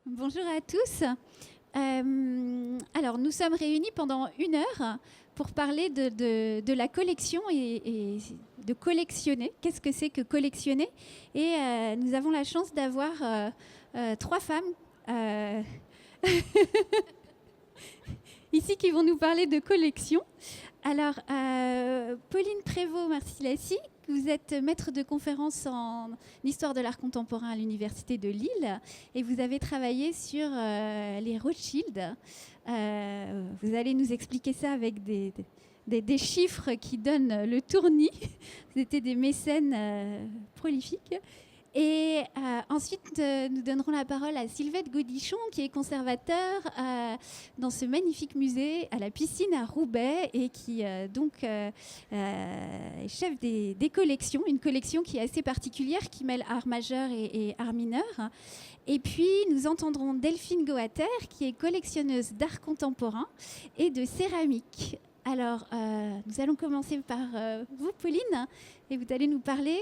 Bonjour à tous. Alors, nous sommes réunis pendant 1 heure pour parler de la collection et de collectionner. Qu'est-ce que c'est que collectionner? Et nous avons la chance d'avoir 3 femmes ici qui vont nous parler de collection. Alors, Pauline Prévost-Marcilassi, vous êtes maître de conférence en histoire de l'art contemporain à l'Université de Lille et vous avez travaillé sur les Rothschild. Vous allez nous expliquer ça avec des chiffres qui donnent le tournis. Vous étiez des mécènes prolifiques. Et ensuite, nous donnerons la parole à Sylvette Gaudichon, qui est conservateur dans ce magnifique musée à la piscine à Roubaix et qui donc est chef des collections, une collection qui est assez particulière, qui mêle art majeur et art mineur. Et puis, nous entendrons Delphine Goater, qui est collectionneuse d'art contemporain et de céramique. Alors, nous allons commencer par vous, Pauline, et vous allez nous parler...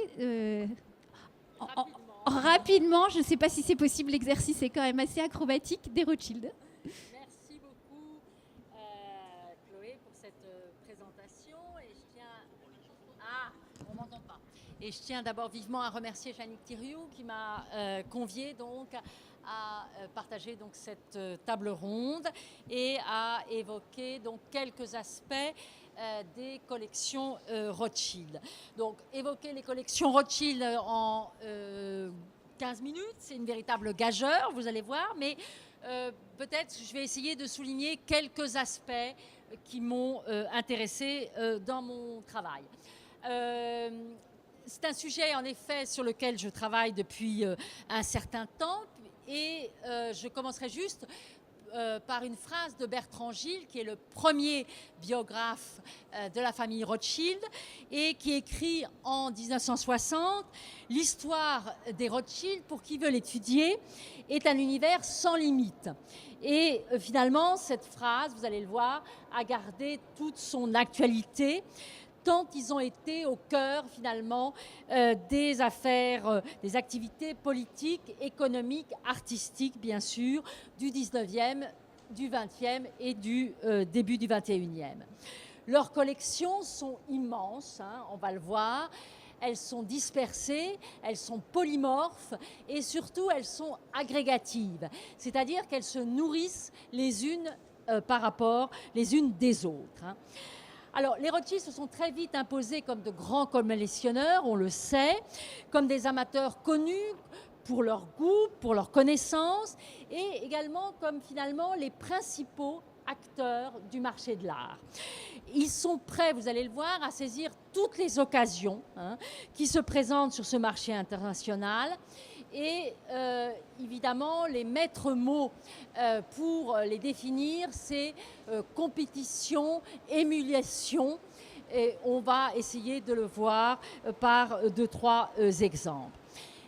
Rapidement, je ne sais pas si c'est possible, l'exercice est quand même assez acrobatique, des Rothschild. Merci beaucoup, Chloé, pour cette présentation. Et je tiens... Ah, on m'entend pas. Et je tiens d'abord vivement à remercier Yannick Thiriou qui m'a convié donc à partager donc cette table ronde et à évoquer donc quelques aspects des collections Rothschild. Donc, évoquer les collections Rothschild en 15 minutes, c'est une véritable gageure, vous allez voir, mais peut-être je vais essayer de souligner quelques aspects qui m'ont intéressée dans mon travail. C'est un sujet, en effet, sur lequel je travaille depuis un certain temps, et je commencerai juste par une phrase de Bertrand Gilles, qui est le premier biographe de la famille Rothschild et qui écrit en 1960 « L'histoire des Rothschild, pour qui veut l'étudier, est un univers sans limite ». Et finalement, cette phrase, vous allez le voir, a gardé toute son actualité, tant ils ont été au cœur, finalement, des affaires, des activités politiques, économiques, artistiques, bien sûr, du 19e, du 20e et du début du 21e. Leurs collections sont immenses, hein, on va le voir. Elles sont dispersées, elles sont polymorphes et surtout, elles sont agrégatives, c'est-à-dire qu'elles se nourrissent les unes par rapport les unes des autres, hein. Alors, les Rothschild se sont très vite imposés comme de grands collectionneurs, on le sait, comme des amateurs connus pour leur goût, pour leur connaissance, et également comme finalement les principaux acteurs du marché de l'art. Ils sont prêts, vous allez le voir, à saisir toutes les occasions qui se présentent sur ce marché international. Et évidemment, les maîtres mots pour les définir, c'est compétition, émulation. Et on va essayer de le voir par 2-3 exemples.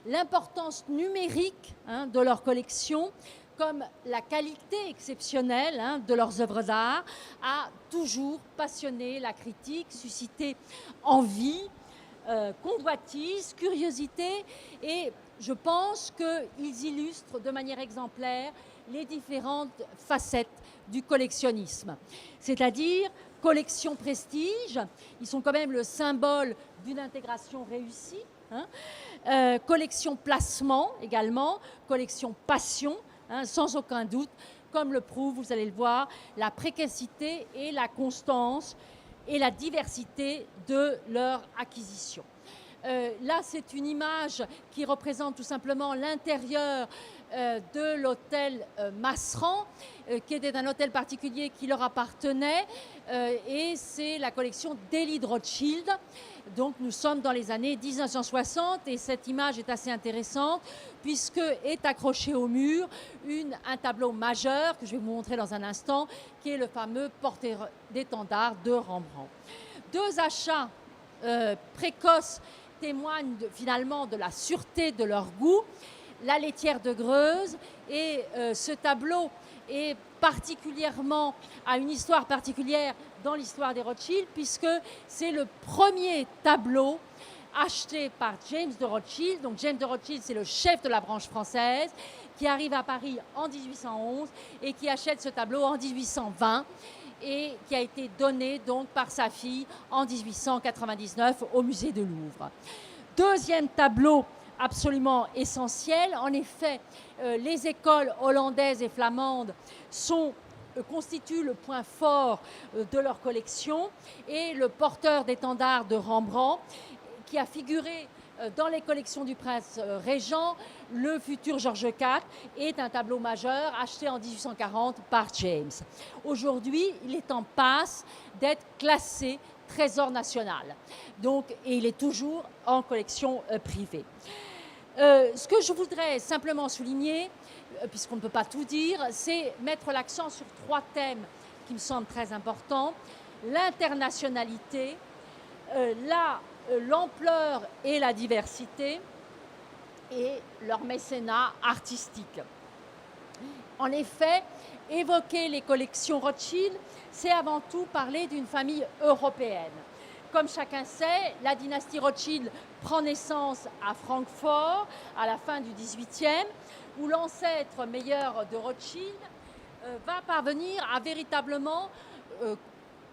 L'importance numérique de leur collection, comme la qualité exceptionnelle de leurs œuvres d'art, a toujours passionné la critique, suscité envie, convoitise, curiosité, et je pense qu'ils illustrent de manière exemplaire les différentes facettes du collectionnisme. C'est-à-dire collection prestige, ils sont quand même le symbole d'une intégration réussie, collection placement également, collection passion, sans aucun doute, comme le prouve, vous allez le voir, la précocité et la constance et la diversité de leur acquisition. Là, c'est une image qui représente tout simplement l'intérieur de l'hôtel Masseran, qui était un hôtel particulier qui leur appartenait, et c'est la collection d'Élie de Rothschild. Donc nous sommes dans les années 1960 et cette image est assez intéressante puisque est accroché au mur un tableau majeur que je vais vous montrer dans un instant, qui est le fameux portrait-d'étendard de Rembrandt. 2 achats précoces témoignent finalement de la sûreté de leur goût. La laitière de Greuze, et ce tableau est particulièrement, a une histoire particulière dans l'histoire des Rothschild puisque c'est le premier tableau acheté par James de Rothschild. Donc James de Rothschild, c'est le chef de la branche française, qui arrive à Paris en 1811 et qui achète ce tableau en 1820 et qui a été donné donc par sa fille en 1899 au musée de Louvre. Deuxième tableau absolument essentiel, en effet, les écoles hollandaises et flamandes constituent le point fort de leur collection, et le porteur d'étendard de Rembrandt, qui a figuré dans les collections du prince régent, le futur Georges IV, est un tableau majeur acheté en 1840 par James. Aujourd'hui, il est en passe d'être classé Trésor national. Donc, et il est toujours en collection privée. Ce que je voudrais simplement souligner, puisqu'on ne peut pas tout dire, c'est mettre l'accent sur 3 thèmes qui me semblent très importants. L'internationalité, l'ampleur et la diversité, et leur mécénat artistique. En effet, évoquer les collections Rothschild, c'est avant tout parler d'une famille européenne. Comme chacun sait, la dynastie Rothschild prend naissance à Francfort à la fin du XVIIIe, où l'ancêtre meilleur de Rothschild va parvenir à véritablement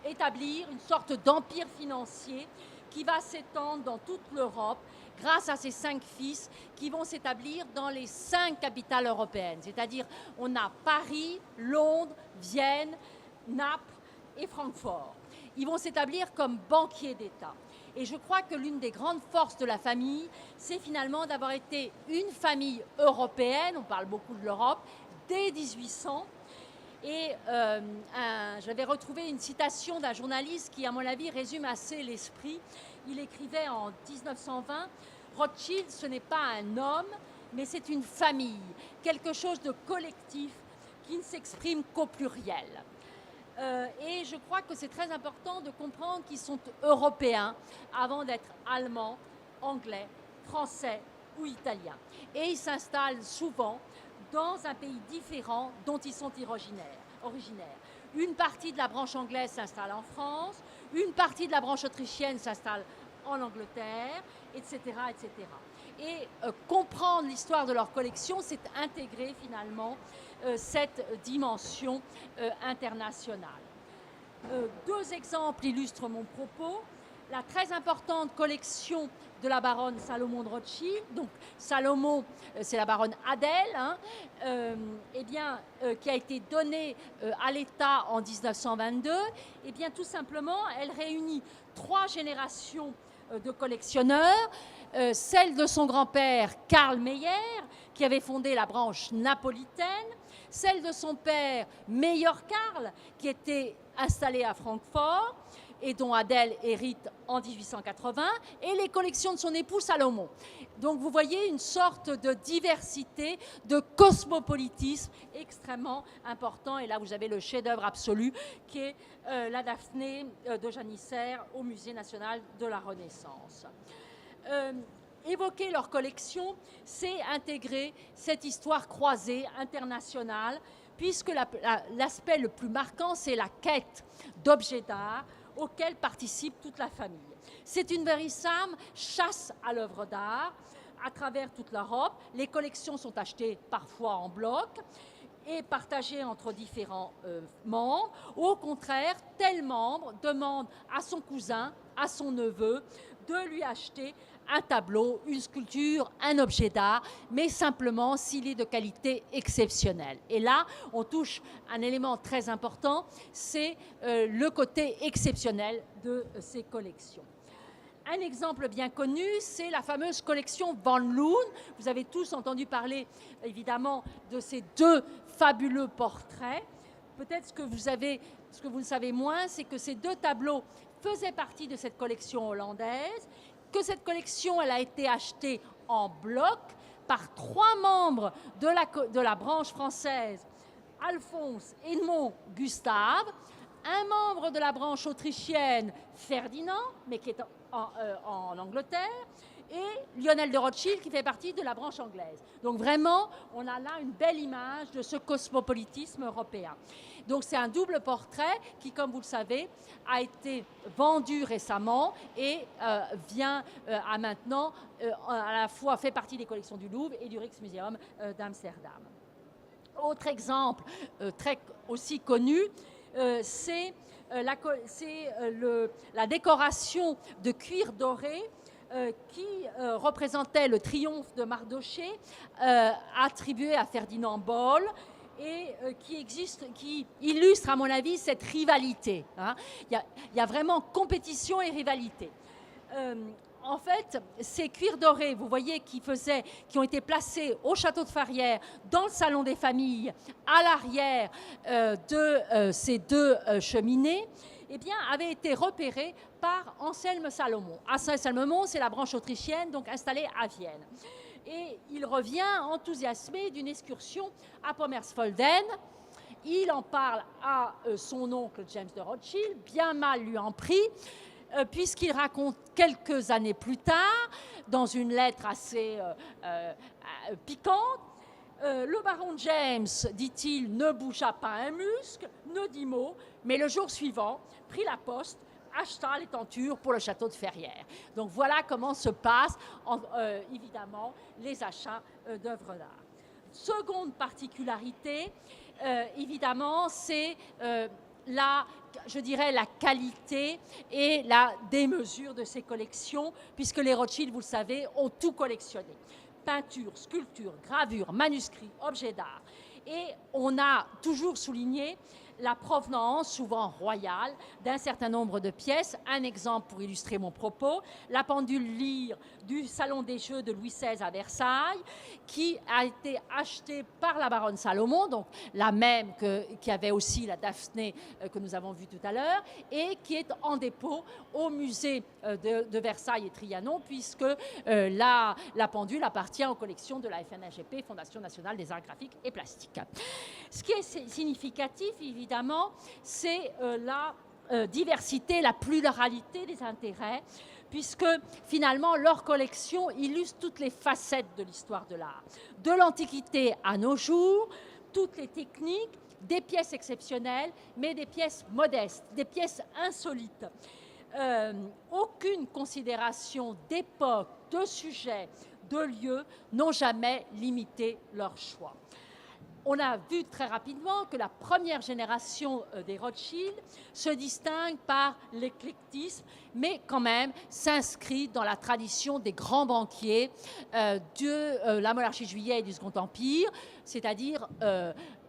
établir une sorte d'empire financier qui va s'étendre dans toute l'Europe grâce à ses 5 fils qui vont s'établir dans les 5 capitales européennes. C'est-à-dire, on a Paris, Londres, Vienne, Naples et Francfort. Ils vont s'établir comme banquiers d'État. Et je crois que l'une des grandes forces de la famille, c'est finalement d'avoir été une famille européenne, on parle beaucoup de l'Europe, dès 1800. Et j'avais retrouvé une citation d'un journaliste qui, à mon avis, résume assez l'esprit. Il écrivait en 1920, « Rothschild, ce n'est pas un homme, mais c'est une famille, quelque chose de collectif qui ne s'exprime qu'au pluriel. » Et je crois que c'est très important de comprendre qu'ils sont européens avant d'être allemands, anglais, français ou italiens. Et ils s'installent souvent dans un pays différent dont ils sont originaires. Une partie de la branche anglaise s'installe en France, une partie de la branche autrichienne s'installe en Angleterre, etc. etc. Et comprendre l'histoire de leur collection, c'est intégrer finalement cette dimension internationale. 2 exemples illustrent mon propos. La très importante collection de la baronne Salomon de Rothschild, donc Salomon, c'est la baronne Adèle, qui a été donnée à l'État en 1922, et bien tout simplement, elle réunit 3 générations de collectionneurs, celle de son grand-père Karl Meyer, qui avait fondé la branche napolitaine, celle de son père Meyer Karl, qui était installé à Francfort, et dont Adèle hérite en 1880, et les collections de son époux Salomon. Donc vous voyez une sorte de diversité, de cosmopolitisme extrêmement important. Et là, vous avez le chef-d'œuvre absolu qui est la Daphné de Janissaire au Musée national de la Renaissance. Évoquer leur collection, c'est intégrer cette histoire croisée internationale, puisque l'aspect le plus marquant, c'est la quête d'objets d'art auquel participe toute la famille. C'est une véritable chasse à l'œuvre d'art à travers toute l'Europe. Les collections sont achetées parfois en bloc et partagées entre différents membres. Au contraire, tel membre demande à son cousin, à son neveu, de lui acheter un tableau, une sculpture, un objet d'art, mais simplement s'il est de qualité exceptionnelle. Et là, on touche un élément très important, c'est le côté exceptionnel de ces collections. Un exemple bien connu, c'est la fameuse collection Van Loon. Vous avez tous entendu parler, évidemment, de ces 2 fabuleux portraits. Peut-être ce que vous ne savez moins, c'est que ces 2 tableaux faisaient partie de cette collection hollandaise, que cette collection, elle a été achetée en bloc par 3 membres de la branche française, Alphonse, Edmond, Gustave, un membre de la branche autrichienne, Ferdinand, mais qui est en Angleterre, et Lionel de Rothschild qui fait partie de la branche anglaise. Donc vraiment, on a là une belle image de ce cosmopolitisme européen. Donc c'est un double portrait qui, comme vous le savez, a été vendu récemment et vient à maintenant à la fois fait partie des collections du Louvre et du Rijksmuseum d'Amsterdam. Autre exemple très aussi connu, c'est la décoration de cuir doré qui représentait le triomphe de Mardochée, attribué à Ferdinand Boll, et qui illustre, à mon avis, cette rivalité. Hein. Il y a vraiment compétition et rivalité. En fait, ces cuirs dorés, vous voyez, qui ont été placés au château de Farrières, dans le salon des familles, à l'arrière de ces deux cheminées, eh bien, avaient été repérés par Anselme Salomon. Anselme Salomon, c'est la branche autrichienne, donc installée à Vienne. Et il revient enthousiasmé d'une excursion à Pommersfolden. Il en parle à son oncle James de Rothschild, bien mal lui en prie, puisqu'il raconte quelques années plus tard, dans une lettre assez piquante, le baron James, dit-il, ne bougea pas un muscle, ne dit mot, mais le jour suivant, prit la poste, acheta les tentures pour le château de Ferrières. Donc voilà comment se passent évidemment les achats d'œuvres d'art. Seconde particularité, évidemment, c'est je dirais, la qualité et la démesure de ces collections, puisque les Rothschild, vous le savez, ont tout collectionné. Peinture, sculpture, gravure, manuscrits, objets d'art. Et on a toujours souligné la provenance, souvent royale, d'un certain nombre de pièces. Un exemple pour illustrer mon propos, la pendule lyre du Salon des Jeux de Louis XVI à Versailles, qui a été achetée par la baronne Salomon, donc la même qui avait aussi la Daphné que nous avons vue tout à l'heure, et qui est en dépôt au musée de Versailles et Trianon, puisque la pendule appartient aux collections de la FNHGP, Fondation nationale des arts graphiques et plastiques. Ce qui est significatif, évidemment, c'est la diversité, la pluralité des intérêts, puisque finalement leur collection illustre toutes les facettes de l'histoire de l'art. De l'Antiquité à nos jours, toutes les techniques, des pièces exceptionnelles, mais des pièces modestes, des pièces insolites. Aucune considération d'époque, de sujet, de lieu n'ont jamais limité leur choix. On a vu très rapidement que la première génération des Rothschild se distingue par l'éclectisme, mais quand même s'inscrit dans la tradition des grands banquiers de la monarchie de Juillet et du Second Empire, c'est-à-dire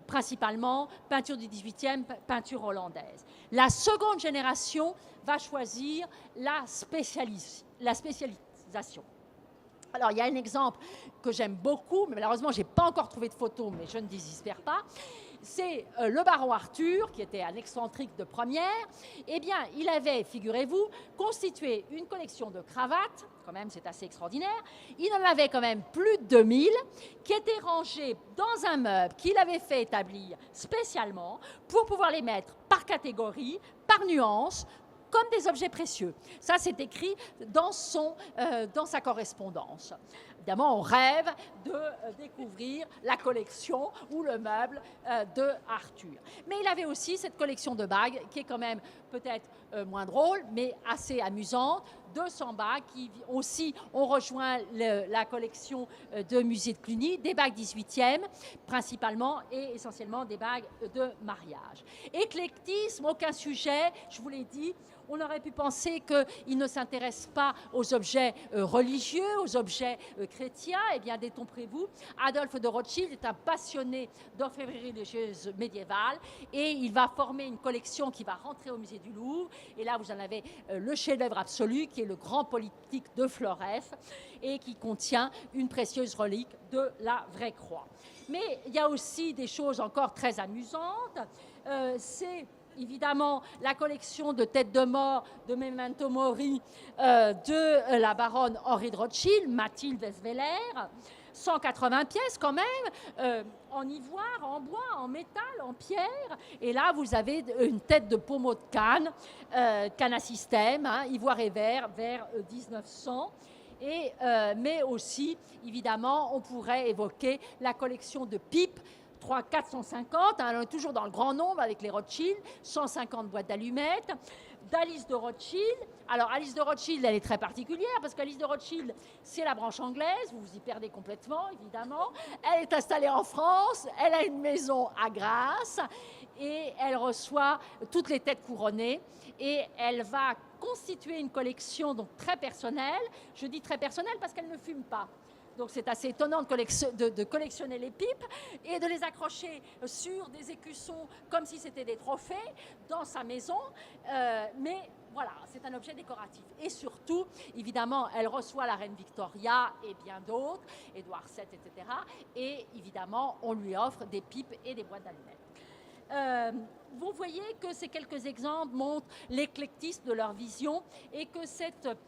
principalement peinture du XVIIIe, peinture hollandaise. La seconde génération va choisir la spécialisation. Alors, il y a un exemple que j'aime beaucoup, mais malheureusement, je n'ai pas encore trouvé de photo, mais je ne désespère pas. C'est le baron Arthur, qui était un excentrique de première. Eh bien, il avait, figurez-vous, constitué une collection de cravates, quand même, c'est assez extraordinaire. Il en avait quand même plus de 2000, qui étaient rangées dans un meuble qu'il avait fait établir spécialement pour pouvoir les mettre par catégorie, par nuance, comme des objets précieux. Ça, c'est écrit dans sa correspondance. Évidemment, on rêve de découvrir la collection ou le meuble de Arthur. Mais il avait aussi cette collection de bagues qui est quand même peut-être moins drôle, mais assez amusante. 200 bagues qui aussi ont rejoint la collection de musée de Cluny, des bagues 18e principalement et essentiellement des bagues de mariage. Éclectisme, aucun sujet, je vous l'ai dit. On aurait pu penser qu'il ne s'intéresse pas aux objets religieux, aux objets chrétiens. Eh bien, détromperez-vous, Adolphe de Rothschild est un passionné d'orfèvrerie religieuse médiévale et il va former une collection qui va rentrer au musée du Louvre. Et là, vous en avez le chef-d'œuvre absolu qui est le grand polyptyque de Flores et qui contient une précieuse relique de la vraie croix. Mais il y a aussi des choses encore très amusantes. C'est évidemment la collection de têtes de mort de Memento Mori de la baronne Henri de Rothschild, Mathilde Westweller, 180 pièces quand même, en ivoire, en bois, en métal, en pierre. Et là, vous avez une tête de pommeau de canne, canne à système, hein, ivoire et verre, vers 1900. Mais aussi, évidemment, on pourrait évoquer la collection de pipes, 450, hein, on est toujours dans le grand nombre avec les Rothschild, 150 boîtes d'allumettes, d'Alice de Rothschild. Alors, Alice de Rothschild, elle est très particulière parce qu'Alice de Rothschild, c'est la branche anglaise, vous vous y perdez complètement, évidemment. Elle est installée en France, elle a une maison à Grasse et elle reçoit toutes les têtes couronnées et elle va constituer une collection donc très personnelle. Je dis très personnelle parce qu'elle ne fume pas. Donc c'est assez étonnant de collectionner les pipes et de les accrocher sur des écussons comme si c'était des trophées dans sa maison. Mais voilà, c'est un objet décoratif. Et surtout, évidemment, elle reçoit la reine Victoria et bien d'autres, Édouard VII, etc. Et évidemment, on lui offre des pipes et des boîtes d'allumettes. Vous voyez que ces quelques exemples montrent l'éclectisme de leur vision et que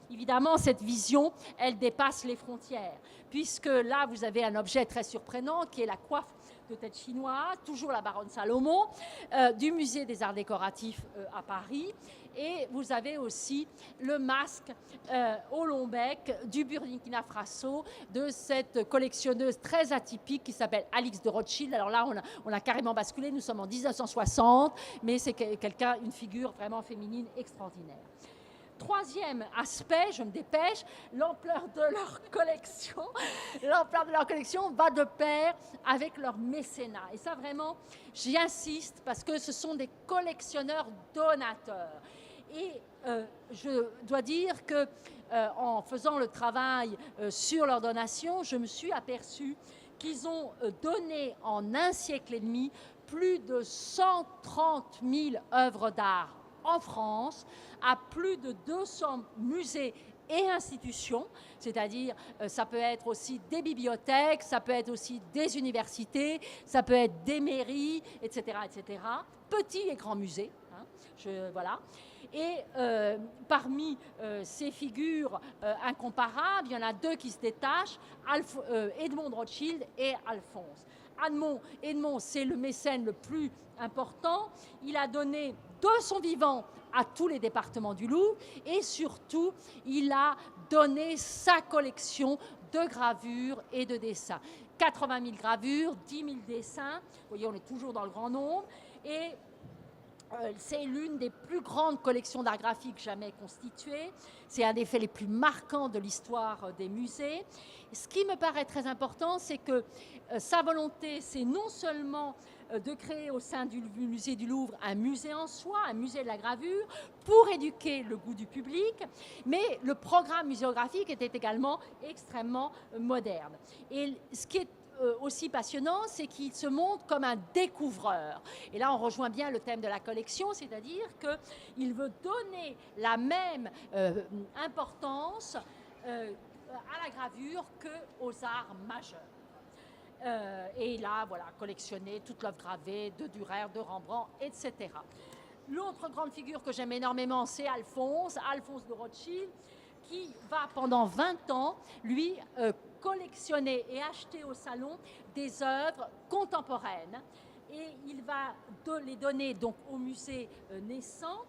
évidemment, cette vision, elle dépasse les frontières. Puisque là, vous avez un objet très surprenant qui est la coiffe de tête chinoise, toujours la baronne Salomon, du musée des arts décoratifs à Paris. Et vous avez aussi le masque au long bec du Burkina Faso de cette collectionneuse très atypique qui s'appelle Alix de Rothschild. Alors là, on a carrément basculé, nous sommes en 1960, mais c'est une figure vraiment féminine extraordinaire. Troisième aspect, je me dépêche, l'ampleur de leur collection. L'ampleur de leur collection va de pair avec leur mécénat. Et ça, vraiment, j'y insiste parce que ce sont des collectionneurs donateurs. Et je dois dire que en faisant le travail sur leur donation, je me suis aperçue qu'ils ont donné en un siècle et demi plus de 130 000 œuvres d'art en France, à plus de 200 musées et institutions, c'est-à-dire ça peut être aussi des bibliothèques, ça peut être aussi des universités, ça peut être des mairies, etc., etc., petits et grands musées. Hein, voilà. Et parmi ces figures incomparables, il y en a deux qui se détachent, Edmond de Rothschild et Alphonse. Edmond, c'est le mécène le plus important. Il a donné de son vivant à tous les départements du Louvre et surtout, il a donné sa collection de gravures et de dessins. 80 000 gravures, 10 000 dessins. Vous voyez, on est toujours dans le grand nombre. Et c'est l'une des plus grandes collections d'art graphique jamais constituées. C'est un des faits les plus marquants de l'histoire des musées. Ce qui me paraît très important, c'est que sa volonté, c'est non seulement de créer au sein du musée du Louvre un musée en soi, un musée de la gravure, pour éduquer le goût du public, mais le programme muséographique était également extrêmement moderne. Et ce qui est aussi passionnant, c'est qu'il se montre comme un découvreur. Et là, on rejoint bien le thème de la collection, c'est-à-dire qu'il veut donner la même importance à la gravure qu'aux arts majeurs. Et là, voilà, collectionner toute l'œuvre gravée de Dürer, de Rembrandt, etc. L'autre grande figure que j'aime énormément, c'est Alphonse de Rothschild, qui va pendant 20 ans, lui, collectionner et acheter au salon des œuvres contemporaines. Et il va les donner donc au musée naissant.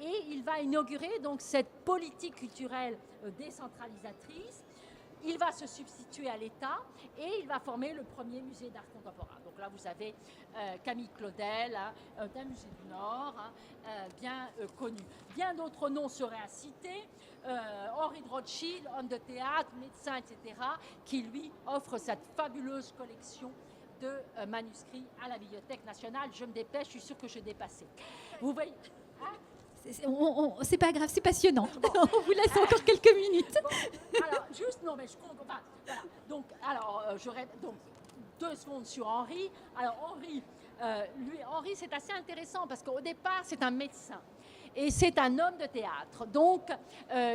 Et il va inaugurer donc cette politique culturelle décentralisatrice. Il va se substituer à l'État et il va former le premier musée d'art contemporain. Donc là, vous avez Camille Claudel, hein, d'un musée du Nord, hein, bien connu. Bien d'autres noms seraient à citer. Henri de Rothschild, homme de théâtre, médecin, etc., qui lui offre cette fabuleuse collection de manuscrits à la Bibliothèque nationale. Je me dépêche, je suis sûre que je dépassais. Vous voyez hein. C'est pas grave, c'est passionnant. Bon. On vous laisse encore quelques minutes. Bon, alors, juste, non, mais je comprends pas. Voilà. Donc, alors, donc, 2 secondes sur Henri. Alors, Henri, c'est assez intéressant parce qu'au départ, c'est un médecin. Et c'est un homme de théâtre. Donc,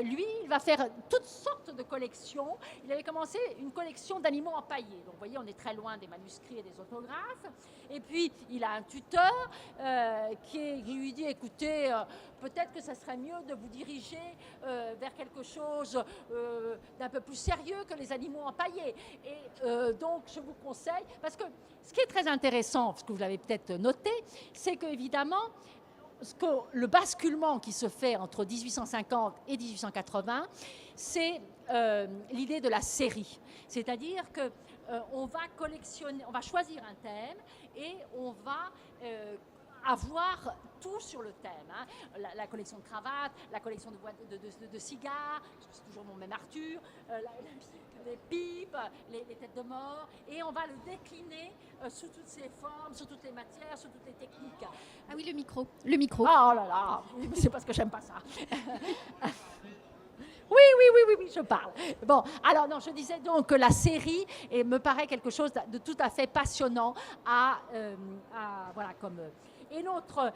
lui, il va faire toutes sortes de collections. Il avait commencé une collection d'animaux empaillés. Donc, vous voyez, on est très loin des manuscrits et des autographes. Et puis, il a un tuteur qui lui dit, écoutez, peut-être que ça serait mieux de vous diriger vers quelque chose d'un peu plus sérieux que les animaux empaillés. Et donc, je vous conseille, parce que ce qui est très intéressant, ce que vous l'avez peut-être noté, c'est qu'évidemment, le basculement qui se fait entre 1850 et 1880, c'est l'idée de la série. C'est-à-dire que on va choisir un thème et on va avoir tout sur le thème. Hein. La collection de cravates, la collection de cigares, c'est toujours mon même Arthur, les pipes, les têtes de mort, et on va le décliner sous toutes ses formes, sous toutes les matières, sous toutes les techniques. Ah oui, le micro. Le micro. Oh là là, c'est parce que j'aime pas ça. Oui, je parle. Bon, alors non, je disais donc que la série me paraît quelque chose de tout à fait passionnant voilà, comme... Et notre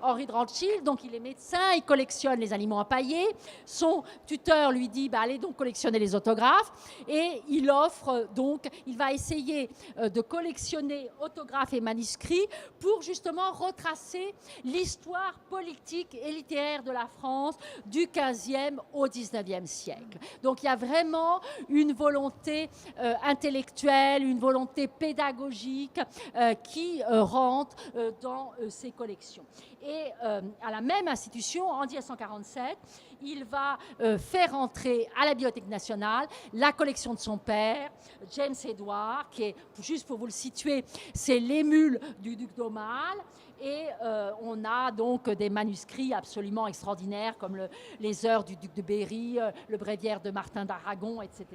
Henri de Rothschild, donc il est médecin, il collectionne les aliments empaillés. Son tuteur lui dit, allez donc collectionner les autographes. Et il va essayer de collectionner autographes et manuscrits pour justement retracer l'histoire politique et littéraire de la France du 15e au 19e siècle. Donc il y a vraiment une volonté intellectuelle, une volonté pédagogique qui rentre dans ces collections. Et à la même institution, en 1947, il va faire entrer à la Bibliothèque nationale la collection de son père, James Edward, qui est, juste pour vous le situer, c'est l'émule du duc d'Aumale. Et on a donc des manuscrits absolument extraordinaires comme les heures du duc de Berry, le bréviaire de Martin d'Aragon, etc.,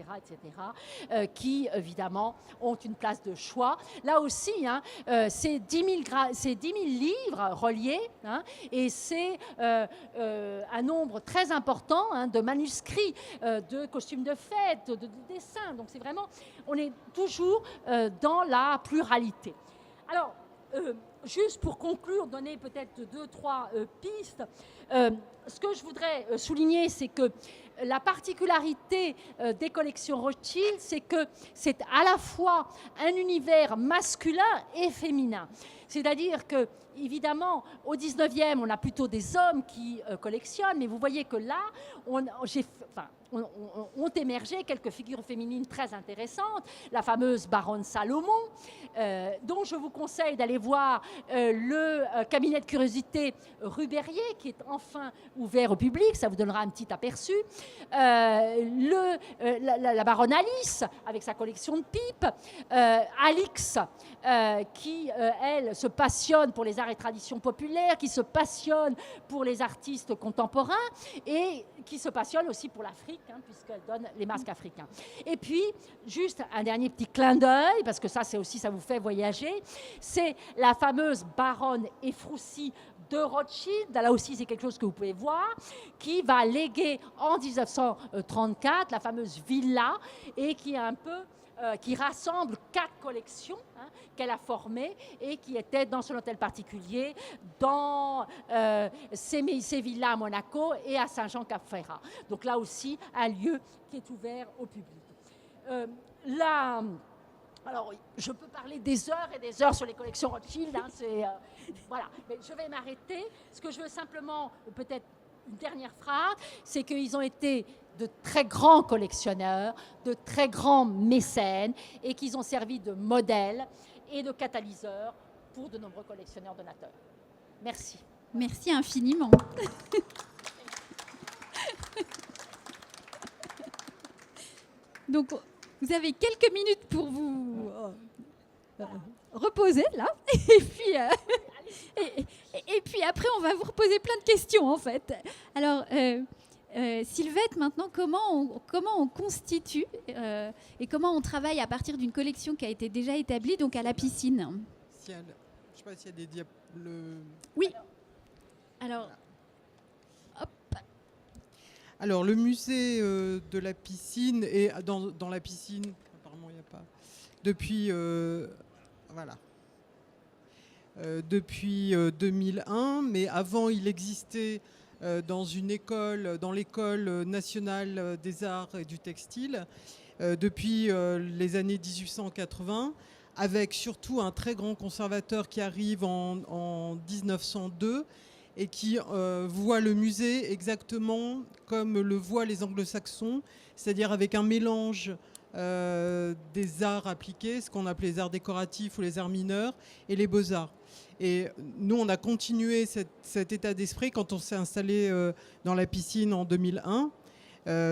qui évidemment ont une place de choix. Là aussi, hein, c'est 10 000 livres reliés, hein, et c'est un nombre très important, hein, de manuscrits, de costumes de fête, de dessins. Donc c'est vraiment, on est toujours dans la pluralité. Alors, juste pour conclure, donner peut-être 2-3 pistes, ce que je voudrais souligner, c'est que la particularité des collections Rothschild, c'est que c'est à la fois un univers masculin et féminin. C'est-à-dire que, évidemment, au 19e, on a plutôt des hommes qui collectionnent, mais vous voyez que là, ont émergé quelques figures féminines très intéressantes. La fameuse baronne Salomon, dont je vous conseille d'aller voir le cabinet de curiosité rue Berrier, qui est enfin ouvert au public, ça vous donnera un petit aperçu. La baronne Alice, avec sa collection de pipes. Alix, qui, elle, se passionne pour les arts et traditions populaires, qui se passionne pour les artistes contemporains et qui se passionne aussi pour l'Afrique, hein, puisqu'elle donne les masques africains. Et puis, juste un dernier petit clin d'œil, parce que ça, c'est aussi, ça vous fait voyager, c'est la fameuse baronne Efroussi de Rothschild, là aussi c'est quelque chose que vous pouvez voir, qui va léguer en 1934 la fameuse villa et qui est un peu... qui rassemble 4 collections, hein, qu'elle a formées et qui étaient dans son hôtel particulier, dans ses villas à Monaco et à Saint-Jean-Cap-Ferrat. Donc là aussi, un lieu qui est ouvert au public. Alors, je peux parler des heures et des heures sur les collections Rothschild, hein, voilà. Mais je vais m'arrêter. Ce que je veux simplement, peut-être une dernière phrase, c'est qu'ils ont été de très grands collectionneurs, de très grands mécènes, et qu'ils ont servi de modèle et de catalyseur pour de nombreux collectionneurs donateurs. Merci. Merci infiniment. Donc, vous avez quelques minutes pour vous reposer, là. Et puis après, on va vous reposer plein de questions, en fait. Alors, Sylvette, maintenant, comment on constitue et comment on travaille à partir d'une collection qui a été déjà établie, donc à la piscine? Je ne sais pas s'il y a des diables. Oui. Alors, hop. Alors, le musée de la piscine est dans la piscine. Apparemment, il n'y a pas. Depuis, voilà. Depuis 2001, mais avant, il existait dans l'école nationale des arts et du textile, depuis les années 1880, avec surtout un très grand conservateur qui arrive en 1902 et qui voit le musée exactement comme le voient les anglo-saxons, c'est-à-dire avec un mélange des arts appliqués, ce qu'on appelait les arts décoratifs ou les arts mineurs, et les beaux-arts. Et nous, on a continué cet état d'esprit quand on s'est installé dans la piscine en 2001.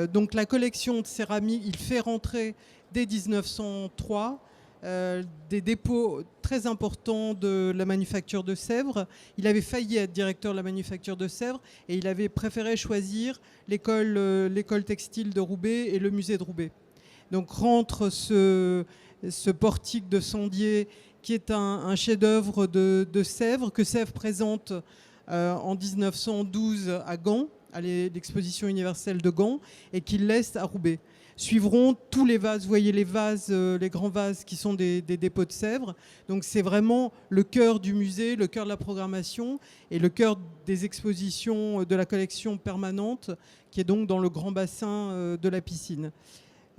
Donc la collection de céramique, il fait rentrer dès 1903 des dépôts très importants de la manufacture de Sèvres. Il avait failli être directeur de la manufacture de Sèvres et il avait préféré choisir l'école textile de Roubaix et le musée de Roubaix. Donc rentre ce portique de Sandier qui est un chef-d'œuvre de Sèvres, que Sèvres présente en 1912 à Gand, à l'exposition universelle de Gand, et qu'il laisse à Roubaix. Suivront tous les vases, vous voyez les vases, les grands vases qui sont des dépôts de Sèvres. Donc c'est vraiment le cœur du musée, le cœur de la programmation et le cœur des expositions de la collection permanente qui est donc dans le grand bassin de la piscine.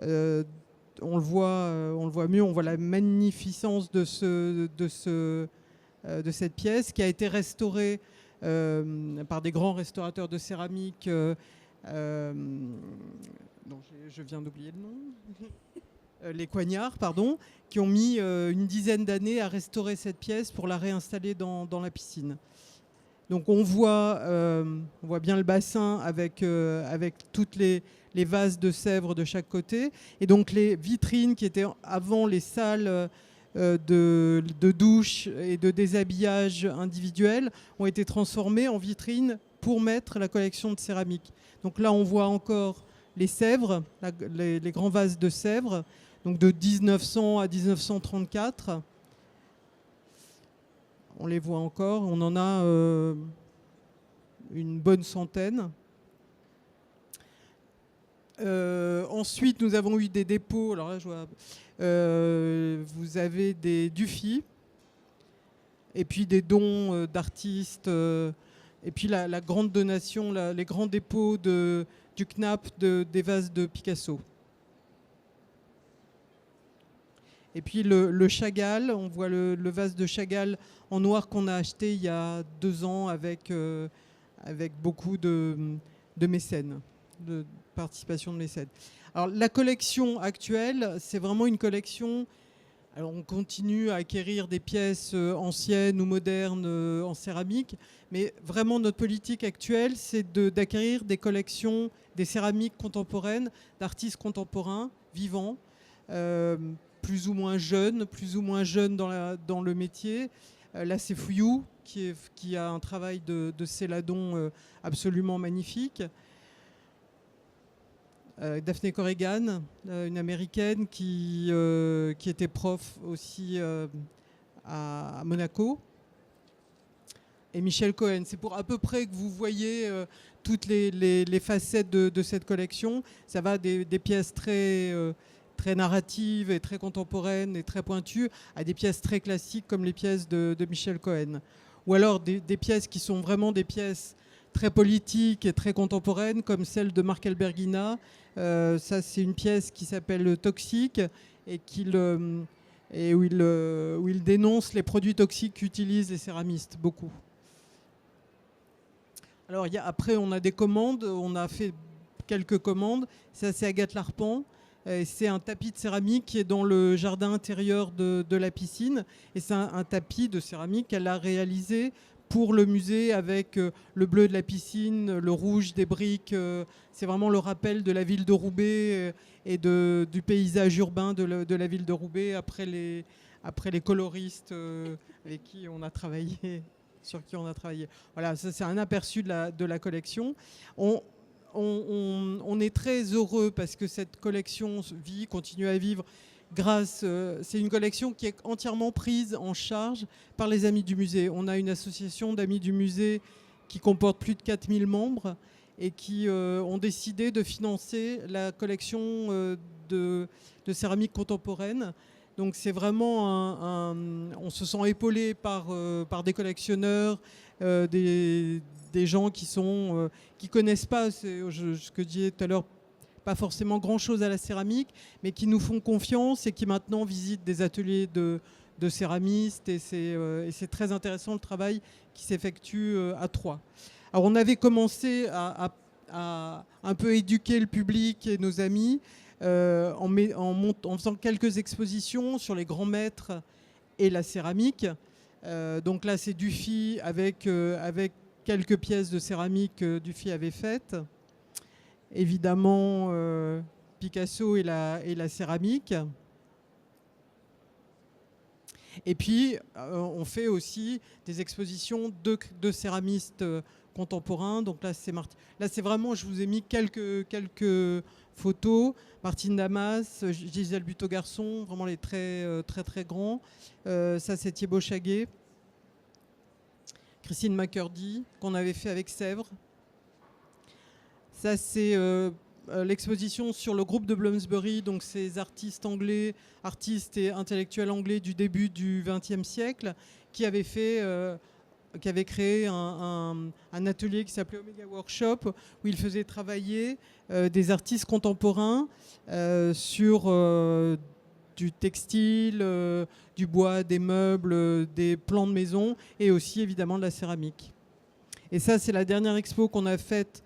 On le voit mieux, on voit la magnificence de cette pièce qui a été restaurée par des grands restaurateurs de céramique. Non, je viens d'oublier le nom. Les Coignards, pardon, qui ont mis une dizaine d'années à restaurer cette pièce pour la réinstaller dans la piscine. Donc on voit bien le bassin avec toutes les vases de Sèvres de chaque côté. Et donc les vitrines qui étaient avant les salles de douche et de déshabillage individuel ont été transformées en vitrines pour mettre la collection de céramique. Donc là on voit encore les Sèvres, les grands vases de Sèvres, donc de 1900 à 1934. On les voit encore, on en a une bonne centaine. Ensuite, nous avons eu des dépôts. Alors là, je vois, vous avez des Dufy, et puis des dons d'artistes, et puis la grande donation, les grands dépôts du CNAP des vases de Picasso. Et puis le Chagall, on voit le vase de Chagall en noir qu'on a acheté il y a 2 ans avec beaucoup de mécènes, de participation de mécènes. Alors la collection actuelle, c'est vraiment une collection. Alors on continue à acquérir des pièces anciennes ou modernes en céramique, mais vraiment notre politique actuelle, c'est d'acquérir des collections, des céramiques contemporaines, d'artistes contemporains, vivants, plus ou moins jeunes dans le métier. Là, c'est Fouillou qui a un travail de céladon absolument magnifique. Daphne Corrigan, une américaine qui était prof aussi à Monaco. Et Michel Cohen. C'est pour à peu près que vous voyez toutes les facettes de cette collection. Ça va des pièces très narratives et très contemporaines et très pointues à des pièces très classiques comme les pièces de Michel Cohen. Ou alors des pièces qui sont vraiment des pièces très politiques et très contemporaines comme celle de Marc Alberghina. Ça, c'est une pièce qui s'appelle Toxique et où il dénonce les produits toxiques qu'utilisent les céramistes, beaucoup. Alors après, on a des commandes, on a fait quelques commandes. Ça, c'est Agathe Larpan. C'est un tapis de céramique qui est dans le jardin intérieur de la piscine. Et c'est un tapis de céramique qu'elle a réalisé pour le musée avec le bleu de la piscine, le rouge des briques. C'est vraiment le rappel de la ville de Roubaix et du paysage urbain de la ville de Roubaix après les coloristes avec qui on a travaillé, sur qui on a travaillé. Voilà, ça c'est un aperçu de la collection. On est très heureux parce que cette collection continue à vivre c'est une collection qui est entièrement prise en charge par les Amis du Musée. On a une association d'Amis du Musée qui comporte plus de 4000 membres et qui ont décidé de financer la collection de céramique contemporaine. Donc c'est vraiment on se sent épaulé par des collectionneurs, des gens qui connaissent pas ce que je disais tout à l'heure, pas forcément grand-chose à la céramique, mais qui nous font confiance et qui maintenant visitent des ateliers de céramistes. Et c'est très intéressant le travail qui s'effectue à Troyes. Alors on avait commencé à un peu éduquer le public et nos amis en faisant quelques expositions sur les grands maîtres et la céramique. Donc là, c'est Dufy avec quelques pièces de céramique que Dufy avait faites. Évidemment, Picasso et la céramique. Et puis, on fait aussi des expositions de céramistes contemporains. Donc là, c'est vraiment, je vous ai mis quelques photos. Martine Damas, Gisèle Buteau-Garçon, vraiment les très grands. Ça, c'est Thibaut Chaguet. Christine McCurdy, qu'on avait fait avec Sèvres. Ça, c'est l'exposition sur le groupe de Bloomsbury, donc ces artistes et intellectuels anglais du début du XXe siècle, qui avaient créé un atelier qui s'appelait Omega Workshop, où ils faisaient travailler des artistes contemporains sur du textile, du bois, des meubles, des plans de maison, et aussi évidemment de la céramique. Et ça, c'est la dernière expo qu'on a faite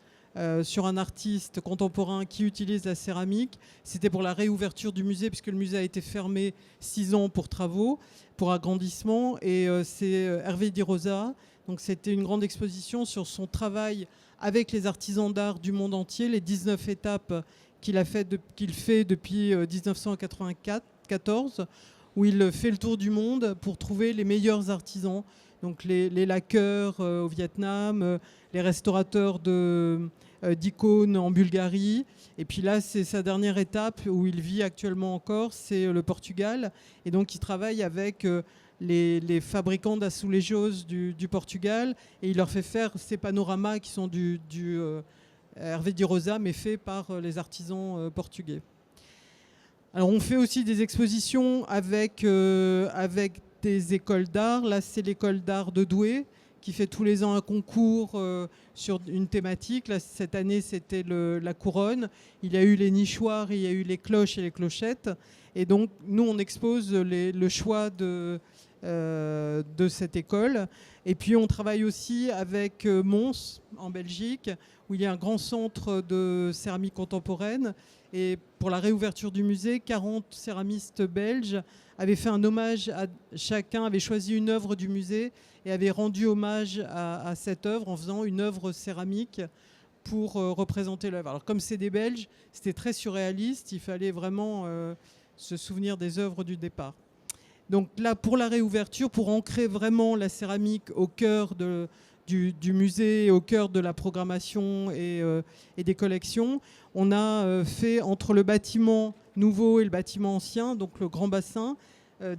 sur un artiste contemporain qui utilise la céramique. C'était pour la réouverture du musée, puisque le musée a été fermé 6 ans pour travaux, pour agrandissement. Et c'est Hervé Di Rosa. Donc c'était une grande exposition sur son travail avec les artisans d'art du monde entier, les 19 étapes qu'il fait depuis 1994, où il fait le tour du monde pour trouver les meilleurs artisans. Donc les laqueurs au Vietnam, les restaurateurs d'icônes en Bulgarie. Et puis là, c'est sa dernière étape où il vit actuellement encore, c'est le Portugal. Et donc il travaille avec les fabricants d'azulejos du Portugal. Et il leur fait faire ces panoramas qui sont du Hervé Di Rosa, mais faits par les artisans portugais. Alors on fait aussi des expositions avec des écoles d'art. Là, c'est l'école d'art de Douai qui fait tous les ans un concours sur une thématique. Là, cette année, c'était la couronne. Il y a eu les nichoirs, il y a eu les cloches et les clochettes. Et donc, nous, on expose le choix de cette école. Et puis, on travaille aussi avec Mons, en Belgique, où il y a un grand centre de céramique contemporaine. Et pour la réouverture du musée, 40 céramistes belges avaient fait un hommage à chacun, avait choisi une œuvre du musée et avait rendu hommage à cette œuvre en faisant une œuvre céramique pour représenter l'œuvre. Alors comme c'est des Belges, c'était très surréaliste, il fallait vraiment se souvenir des œuvres du départ. Donc là, pour la réouverture, pour ancrer vraiment la céramique au cœur du musée, au cœur de la programmation et des collections, on a fait entre le bâtiment nouveau et le bâtiment ancien, donc le grand bassin,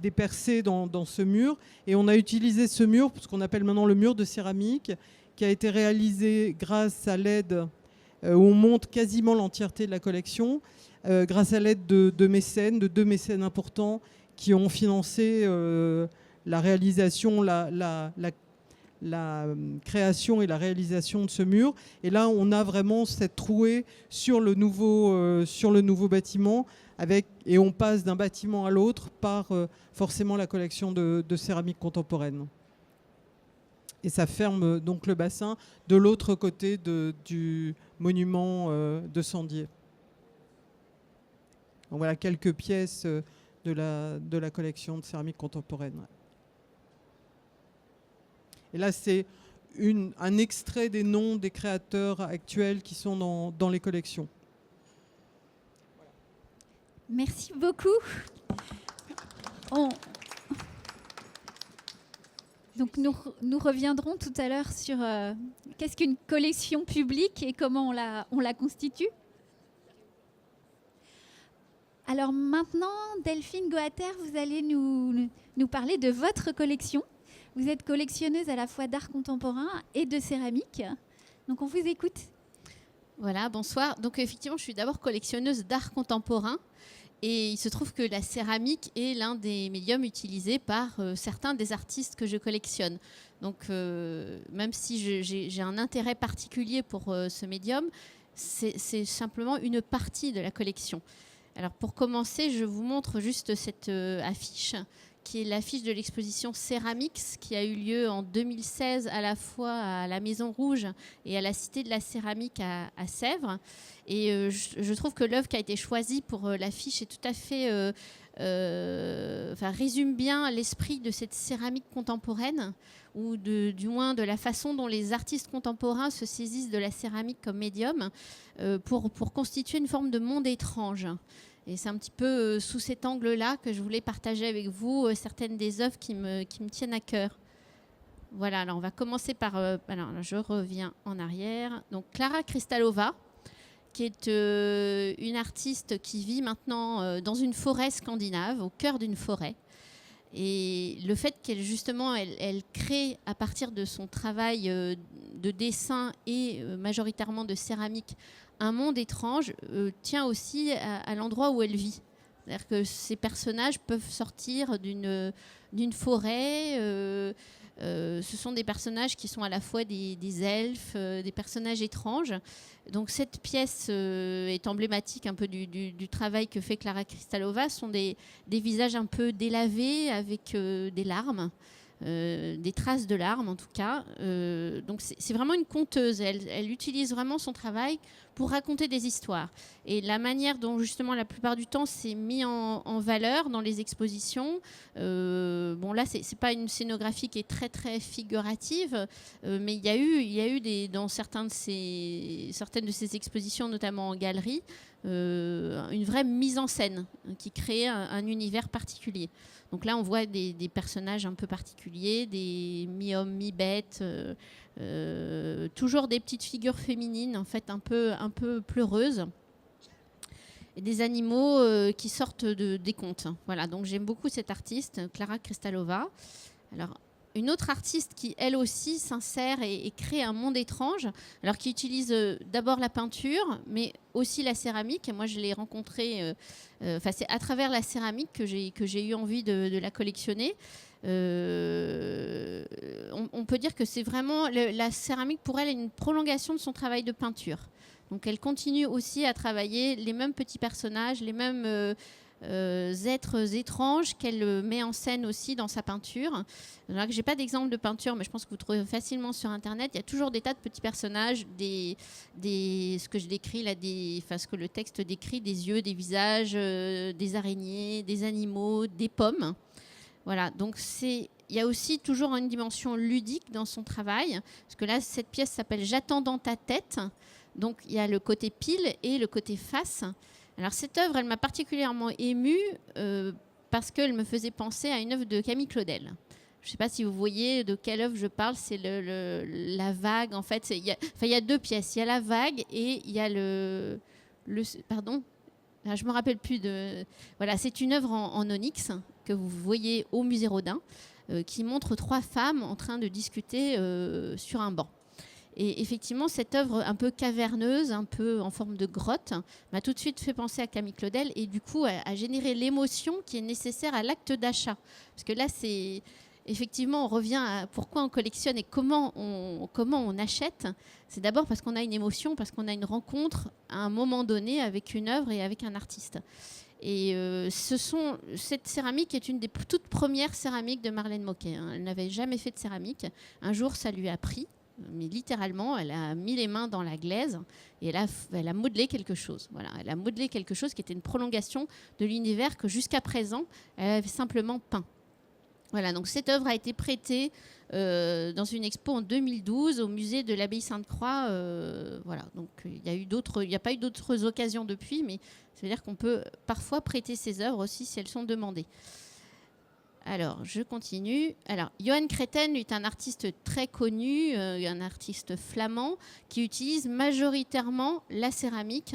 des percées dans ce mur. Et on a utilisé ce mur, ce qu'on appelle maintenant le mur de céramique, qui a été réalisé grâce à l'aide, où on monte quasiment l'entièreté de la collection, grâce à l'aide de mécènes, de 2 mécènes importants qui ont financé la réalisation, la création et la réalisation de ce mur. Et là, on a vraiment cette trouée sur le nouveau bâtiment, et on passe d'un bâtiment à l'autre par forcément la collection de céramique contemporaine. Et ça ferme donc le bassin de l'autre côté du monument de Sandier. Donc voilà quelques pièces de la collection de céramique contemporaine. Et là, c'est un extrait des noms des créateurs actuels qui sont dans les collections. Merci beaucoup. Donc nous reviendrons tout à l'heure sur qu'est-ce qu'une collection publique et comment on la constitue. Alors maintenant, Delphine Goater, vous allez nous parler de votre collection. Vous êtes collectionneuse à la fois d'art contemporain et de céramique. Donc on vous écoute. Voilà, bonsoir. Donc effectivement, je suis d'abord collectionneuse d'art contemporain. Et il se trouve que la céramique est l'un des médiums utilisés par certains des artistes que je collectionne. Donc même si j'ai un intérêt particulier pour ce médium, c'est simplement une partie de la collection. Alors pour commencer, je vous montre juste cette affiche qui est l'affiche de l'exposition Céramix, qui a eu lieu en 2016 à la fois à la Maison Rouge et à la Cité de la Céramique à Sèvres. Et je trouve que l'œuvre qui a été choisie pour l'affiche est tout à fait... résume bien l'esprit de cette céramique contemporaine, ou du moins de la façon dont les artistes contemporains se saisissent de la céramique comme médium pour constituer une forme de monde étrange. Et c'est un petit peu sous cet angle-là que je voulais partager avec vous certaines des œuvres qui me tiennent à cœur. Voilà, alors on va commencer par... alors je reviens en arrière. Donc Klara Kristalova, qui est une artiste qui vit maintenant dans une forêt scandinave, au cœur d'une forêt. Et le fait qu'elle, justement, elle crée à partir de son travail de dessin et majoritairement de céramique un monde étrange tient aussi à l'endroit où elle vit. C'est-à-dire que ces personnages peuvent sortir d'une forêt. Ce sont des personnages qui sont à la fois des elfes, des personnages étranges. Donc cette pièce est emblématique un peu du travail que fait Klara Kristalova. Ce sont des visages un peu délavés avec des larmes. Des traces de larmes en tout cas. Donc c'est vraiment une conteuse. Elle utilise vraiment son travail pour raconter des histoires. Et la manière dont justement la plupart du temps c'est mis en valeur dans les expositions, bon là c'est pas une scénographie qui est très très figurative, mais il y a eu dans certaines de ces expositions, notamment en galerie, une vraie mise en scène qui crée un univers particulier. Donc là, on voit des personnages un peu particuliers, des mi-hommes, mi-bêtes, toujours des petites figures féminines, en fait, un peu pleureuses, et des animaux qui sortent des contes. Voilà, donc j'aime beaucoup cette artiste, Klara Kristalova. Alors, une autre artiste qui, elle aussi, s'insère et crée un monde étrange, alors qui utilise d'abord la peinture, mais aussi la céramique. Et moi, je l'ai rencontrée, c'est à travers la céramique que j'ai eu envie de la collectionner. On peut dire que c'est vraiment la céramique, pour elle, est une prolongation de son travail de peinture. Donc, elle continue aussi à travailler les mêmes petits personnages, les mêmes... êtres étranges qu'elle met en scène aussi dans sa peinture. Alors que j'ai pas d'exemple de peinture, mais je pense que vous trouvez facilement sur Internet. Il y a toujours des tas de petits personnages, ce que je décris là, ce que le texte décrit, des yeux, des visages, des araignées, des animaux, des pommes. Voilà. Donc il y a aussi toujours une dimension ludique dans son travail, parce que là, cette pièce s'appelle J'attends dans ta tête. Donc il y a le côté pile et le côté face. Alors cette œuvre, elle m'a particulièrement émue parce qu'elle me faisait penser à une œuvre de Camille Claudel. Je ne sais pas si vous voyez de quelle œuvre je parle, c'est la vague. En fait, il y a deux pièces. Il y a la vague et il y a pardon, là, je ne me rappelle plus de... Voilà, c'est une œuvre en onyx que vous voyez au musée Rodin qui montre trois femmes en train de discuter sur un banc. Et effectivement, cette œuvre un peu caverneuse, un peu en forme de grotte, m'a tout de suite fait penser à Camille Claudel et du coup a généré l'émotion qui est nécessaire à l'acte d'achat. Parce que là, effectivement, on revient à pourquoi on collectionne et comment on achète. C'est d'abord parce qu'on a une émotion, parce qu'on a une rencontre à un moment donné avec une œuvre et avec un artiste. Et cette céramique est une des toutes premières céramiques de Marlène Moquet. Elle n'avait jamais fait de céramique. Un jour, ça lui a pris. Mais littéralement, elle a mis les mains dans la glaise et elle a modelé quelque chose. Voilà, elle a modelé quelque chose qui était une prolongation de l'univers que jusqu'à présent, elle avait simplement peint. Voilà, donc cette œuvre a été prêtée dans une expo en 2012 au musée de l'Abbaye Sainte-Croix. Voilà, donc il n'y a pas eu d'autres occasions depuis, mais ça veut dire qu'on peut parfois prêter ces œuvres aussi si elles sont demandées. Alors, je continue. Alors, Johan Cretén est un artiste très connu, un artiste flamand, qui utilise majoritairement la céramique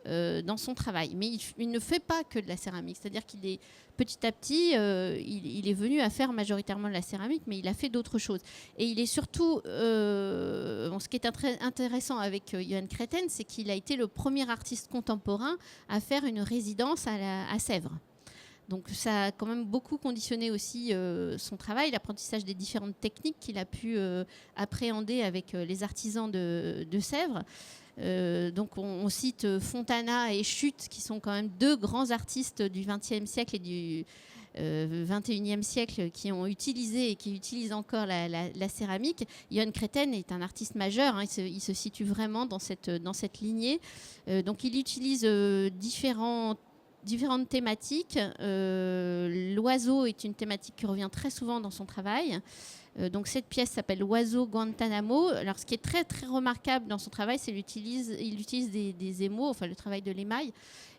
dans son travail. Mais il ne fait pas que de la céramique. C'est-à-dire qu'il est petit à petit, il est venu à faire majoritairement de la céramique, mais il a fait d'autres choses. Et il est surtout... ce qui est très intéressant avec Johan Cretén, c'est qu'il a été le premier artiste contemporain à faire une résidence à Sèvres. Donc ça a quand même beaucoup conditionné aussi son travail, l'apprentissage des différentes techniques qu'il a pu appréhender avec les artisans de Sèvres. Donc on cite Fontana et Chute, qui sont quand même deux grands artistes du XXe siècle et du XXIe siècle qui ont utilisé et qui utilisent encore la céramique. Johan Créten est un artiste majeur, hein, il se situe vraiment dans cette lignée. Donc il utilise différentes thématiques. L'oiseau est une thématique qui revient très souvent dans son travail. Donc cette pièce s'appelle Oiseau Guantanamo. Alors ce qui est très très remarquable dans son travail, c'est qu'il utilise des émaux, enfin le travail de l'émail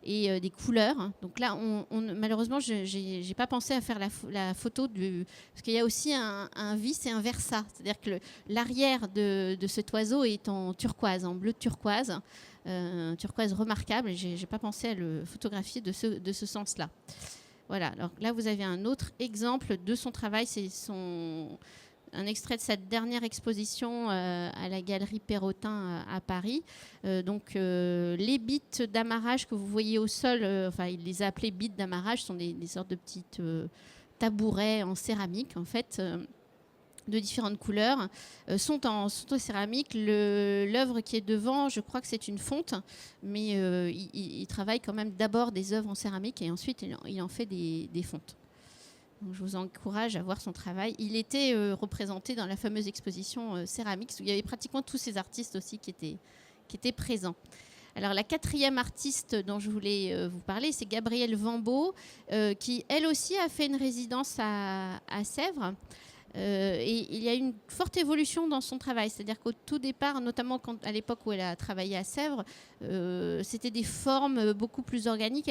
et des couleurs. Donc là, malheureusement, j'ai pas pensé à faire la photo parce qu'il y a aussi un vis et un versa. C'est-à-dire que l'arrière de cet oiseau est en turquoise, en bleu turquoise. Turquoise remarquable. J'ai pas pensé à le photographier de ce sens-là. Voilà. Alors là, vous avez un autre exemple de son travail. C'est un extrait de sa dernière exposition à la Galerie Perrotin à Paris. Les bites d'amarrage que vous voyez au sol, il les a appelés bites d'amarrage, sont des sortes de petites tabourets en céramique, en fait, de différentes couleurs, sont en céramique. L'œuvre qui est devant, je crois que c'est une fonte, mais il travaille quand même d'abord des œuvres en céramique et ensuite il en fait des fontes. Donc, je vous encourage à voir son travail. Il était représenté dans la fameuse exposition Céramique, où il y avait pratiquement tous ces artistes aussi qui étaient présents. Alors, la quatrième artiste dont je voulais vous parler, c'est Gabrielle Vambeau, qui, elle aussi, a fait une résidence à Sèvres. Et il y a une forte évolution dans son travail. C'est-à-dire qu'au tout départ, notamment à l'époque où elle a travaillé à Sèvres, c'était des formes beaucoup plus organiques.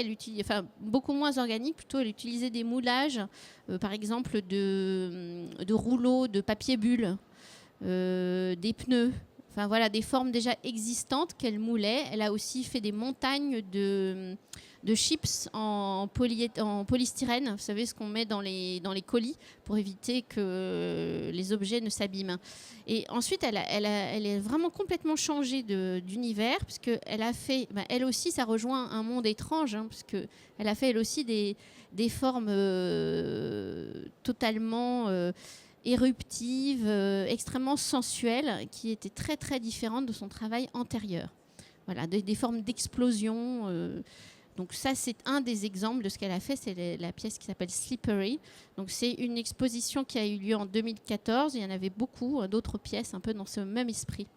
Beaucoup moins organiques plutôt. Elle utilisait des moulages, par exemple de rouleaux de papier bulle, des pneus. Enfin voilà, des formes déjà existantes qu'elle moulait. Elle a aussi fait des montagnes de chips en polystyrène. Vous savez, ce qu'on met dans les colis pour éviter que les objets ne s'abîment. Et ensuite, elle a vraiment complètement changé d'univers, puisqu'elle a fait, elle aussi, ça rejoint un monde étrange, hein, puisqu'elle a fait, elle aussi, des formes totalement éruptives, extrêmement sensuelles, qui étaient très, très différentes de son travail antérieur. Voilà, des formes d'explosion. Donc ça, c'est un des exemples de ce qu'elle a fait. C'est la pièce qui s'appelle Slippery. Donc c'est une exposition qui a eu lieu en 2014. Il y en avait beaucoup d'autres pièces un peu dans ce même esprit.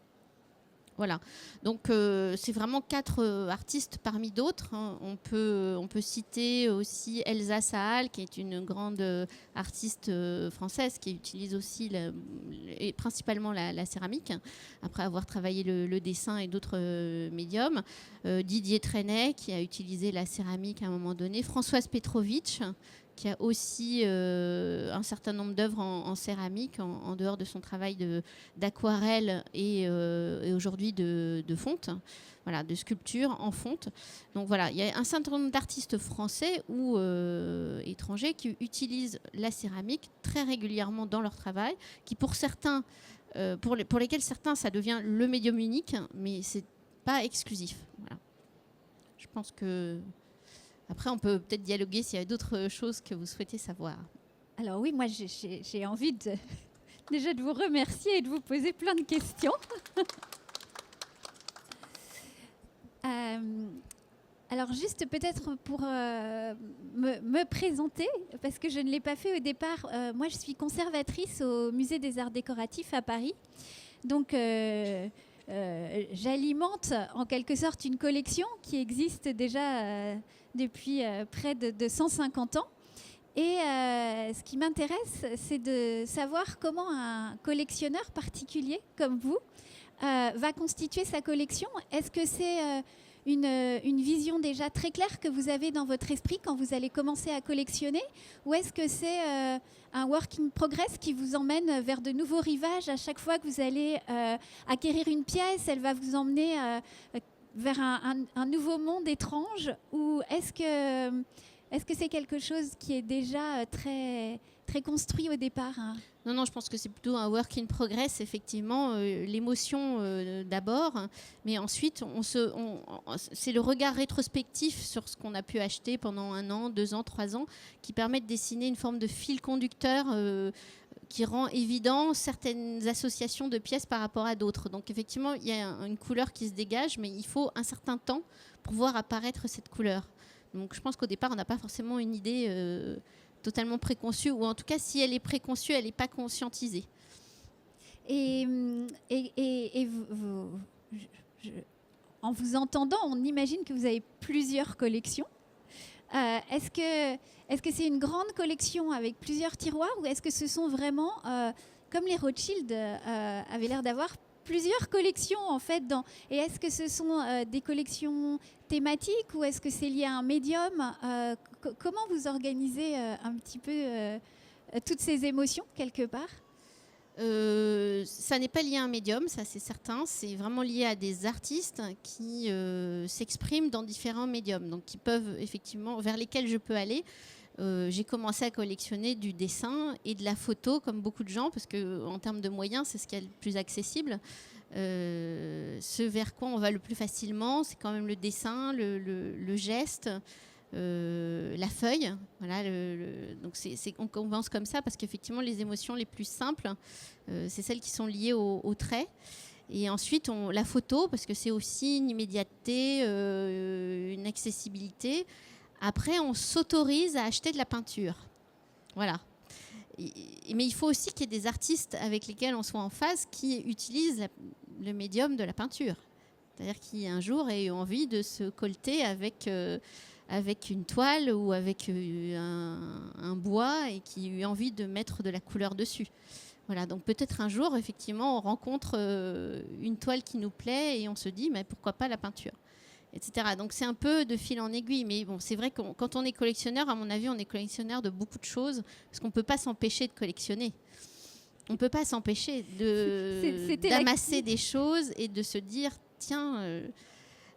Voilà. Donc c'est vraiment 4 artistes parmi d'autres, hein. On peut citer aussi Elsa Sahal, qui est une grande artiste française qui utilise aussi et principalement la céramique, après avoir travaillé le dessin et d'autres médiums. Didier Trenet, qui a utilisé la céramique à un moment donné. Françoise Petrovitch, qui a aussi un certain nombre d'œuvres en céramique, en dehors de son travail d'aquarelle et aujourd'hui de fonte, voilà, de sculpture en fonte. Donc voilà, il y a un certain nombre d'artistes français ou étrangers qui utilisent la céramique très régulièrement dans leur travail, qui pour certains, pour lesquels certains, ça devient le médium unique, mais c'est pas exclusif. Voilà. Je pense que... Après, on peut peut-être dialoguer s'il y a d'autres choses que vous souhaitez savoir. Alors oui, moi j'ai envie déjà de vous remercier et de vous poser plein de questions. Alors juste peut-être pour me présenter, parce que je ne l'ai pas fait au départ, moi je suis conservatrice au Musée des Arts Décoratifs à Paris. Donc j'alimente en quelque sorte une collection qui existe déjà depuis près de 150 ans. Et ce qui m'intéresse, c'est de savoir comment un collectionneur particulier comme vous va constituer sa collection. Est-ce que c'est une vision déjà très claire que vous avez dans votre esprit quand vous allez commencer à collectionner, ou est-ce que c'est un work in progress qui vous emmène vers de nouveaux rivages à chaque fois que vous allez acquérir une pièce, elle va vous emmener vers un nouveau monde étrange, ou est-ce que est-ce que c'est quelque chose qui est déjà très, très construit au départ, hein? Non, non, je pense que c'est plutôt un work in progress, effectivement. L'émotion d'abord, mais ensuite, c'est le regard rétrospectif sur ce qu'on a pu acheter pendant 1 an, 2 ans, 3 ans, qui permet de dessiner une forme de fil conducteur qui rend évident certaines associations de pièces par rapport à d'autres. Donc effectivement, il y a une couleur qui se dégage, mais il faut un certain temps pour voir apparaître cette couleur. Donc je pense qu'au départ, on n'a pas forcément une idée totalement préconçue, ou en tout cas, si elle est préconçue, elle n'est pas conscientisée. Et en vous entendant, on imagine que vous avez plusieurs collections. Est-ce que c'est une grande collection avec plusieurs tiroirs, ou est-ce que ce sont vraiment, comme les Rothschild avaient l'air d'avoir plusieurs collections en fait et est-ce que ce sont des collections thématiques, ou est-ce que c'est lié à un médium? Comment vous organisez un petit peu toutes ces émotions quelque part? Ça n'est pas lié à un médium, ça c'est certain. C'est vraiment lié à des artistes qui s'expriment dans différents médiums, donc qui peuvent effectivement, vers lesquels je peux aller. J'ai commencé à collectionner du dessin et de la photo, comme beaucoup de gens, parce qu'en termes de moyens, c'est ce qui est le plus accessible. Ce vers quoi on va le plus facilement, c'est quand même le dessin, le geste, la feuille. Voilà, donc on commence comme ça, parce qu'effectivement, les émotions les plus simples, c'est celles qui sont liées au trait. Et ensuite, la photo, parce que c'est aussi une immédiateté, une accessibilité. Après, on s'autorise à acheter de la peinture. Voilà. Mais il faut aussi qu'il y ait des artistes avec lesquels on soit en phase qui utilisent le médium de la peinture. C'est-à-dire qui, un jour, aient envie de se colleter avec une toile ou avec un bois, et qui aient envie de mettre de la couleur dessus. Voilà. Donc peut-être un jour, effectivement, on rencontre une toile qui nous plaît et on se dit, mais pourquoi pas la peinture ? Etc. Donc c'est un peu de fil en aiguille, mais bon, c'est vrai que quand on est collectionneur, à mon avis, on est collectionneur de beaucoup de choses, parce qu'on ne peut pas s'empêcher de collectionner. On ne peut pas s'empêcher d'amasser des choses et de se dire, tiens,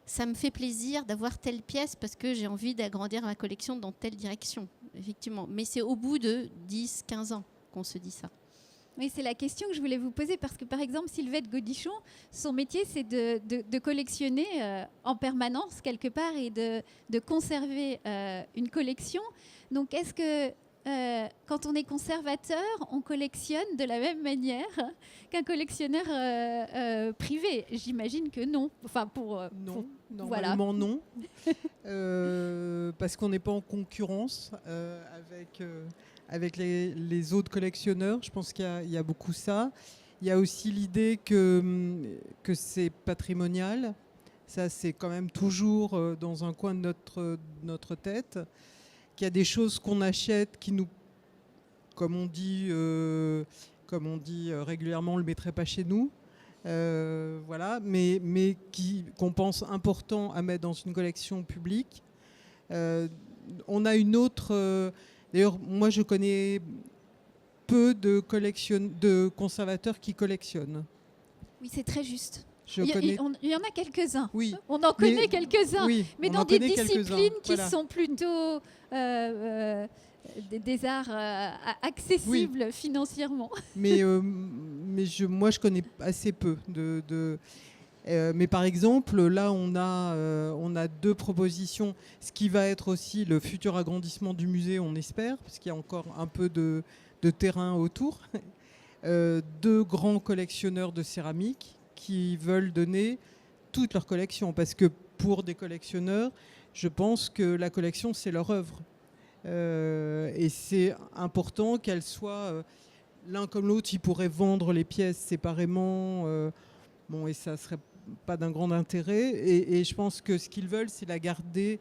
ça me fait plaisir d'avoir telle pièce parce que j'ai envie d'agrandir ma collection dans telle direction, effectivement. Mais c'est au bout de 10, 15 ans qu'on se dit ça. Oui, c'est la question que je voulais vous poser, parce que par exemple, Sylvette Godichon, son métier, c'est de collectionner en permanence quelque part, et de conserver une collection. Donc est-ce que quand on est conservateur, on collectionne de la même manière qu'un collectionneur privé? J'imagine que non. Enfin, non, normalement voilà. Non. Parce qu'on n'est pas en concurrence avec les autres collectionneurs. Je pense qu'il y a beaucoup ça. Il y a aussi l'idée que c'est patrimonial. Ça, c'est quand même toujours dans un coin de notre tête. Qu'il y a des choses qu'on achète qui nous, comme on dit régulièrement, on ne le mettrait pas chez nous. Voilà, mais qu'on pense important à mettre dans une collection publique. On a une autre... D'ailleurs, moi, je connais peu de conservateurs qui collectionnent. Oui, c'est très juste. Il y en a quelques-uns. Oui, on en connaît quelques-uns, oui, mais dans des disciplines qui sont plutôt des arts accessibles financièrement. Mais moi, je connais assez peu mais par exemple, là, on a 2 propositions. Ce qui va être aussi le futur agrandissement du musée, on espère, parce qu'il y a encore un peu de terrain autour. 2 grands collectionneurs de céramique qui veulent donner toute leur collection. Parce que pour des collectionneurs, je pense que la collection, c'est leur œuvre. Et c'est important qu'elle soit... l'un comme l'autre, ils pourraient vendre les pièces séparément. Et ça serait pas d'un grand intérêt. Et je pense que ce qu'ils veulent, c'est la garder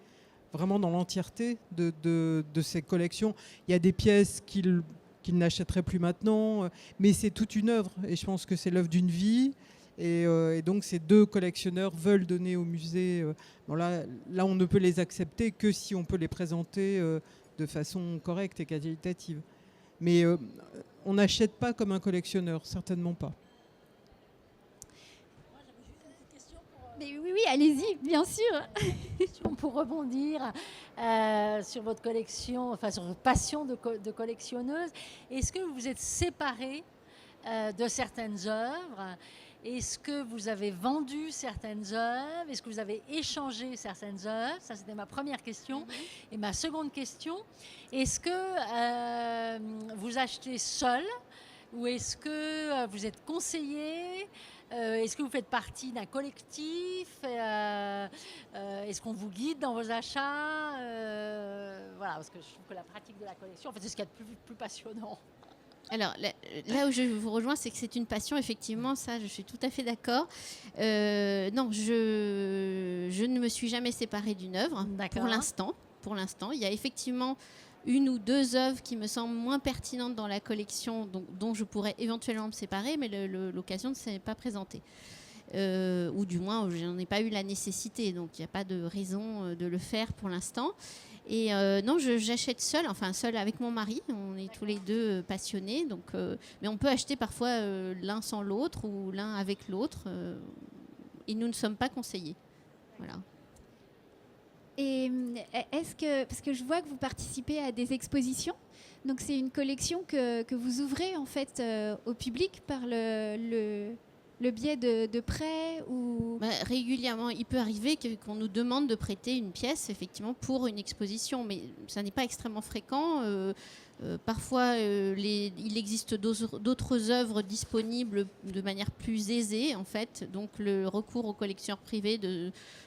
vraiment dans l'entièreté de ces collections. Il y a des pièces qu'ils n'achèteraient plus maintenant, mais c'est toute une œuvre. Et je pense que c'est l'œuvre d'une vie. Et donc ces 2 collectionneurs veulent donner au musée. Là, on ne peut les accepter que si on peut les présenter de façon correcte et qualitative. Mais on n'achète pas comme un collectionneur, certainement pas. Mais oui, allez-y, bien sûr. Pour rebondir sur votre collection, enfin sur votre passion de collectionneuse, est-ce que vous vous êtes séparée de certaines œuvres? Est-ce que vous avez vendu certaines œuvres? Est-ce que vous avez échangé certaines œuvres? Ça, c'était ma première question. Et ma seconde question, est-ce que vous achetez seul ou est-ce que vous êtes conseillé? Est-ce que vous faites partie d'un collectif? Est-ce qu'on vous guide dans vos achats? Voilà, parce que je trouve que la pratique de la collection, en fait, c'est ce qu'il y a de plus passionnant. Alors là où je vous rejoins, c'est que c'est une passion, effectivement, ça je suis tout à fait d'accord. Non, je ne me suis jamais séparée d'une œuvre pour l'instant. Il y a effectivement une ou deux œuvres qui me semblent moins pertinentes dans la collection, dont je pourrais éventuellement me séparer, mais l'occasion ne s'est pas présentée. Ou du moins, je n'en ai pas eu la nécessité, donc il n'y a pas de raison de le faire pour l'instant. Et non, j'achète seule avec mon mari. On est tous les deux passionnés, donc, mais on peut acheter parfois l'un sans l'autre ou l'un avec l'autre. Et nous ne sommes pas conseillés. Voilà. Et est-ce que, parce que je vois que vous participez à des expositions, donc c'est une collection que vous ouvrez en fait au public par le biais de prêts ou... Régulièrement, il peut arriver qu'on nous demande de prêter une pièce effectivement pour une exposition, mais ça n'est pas extrêmement fréquent. Parfois, il existe d'autres œuvres disponibles de manière plus aisée, en fait. Donc, le recours aux collectionneurs privés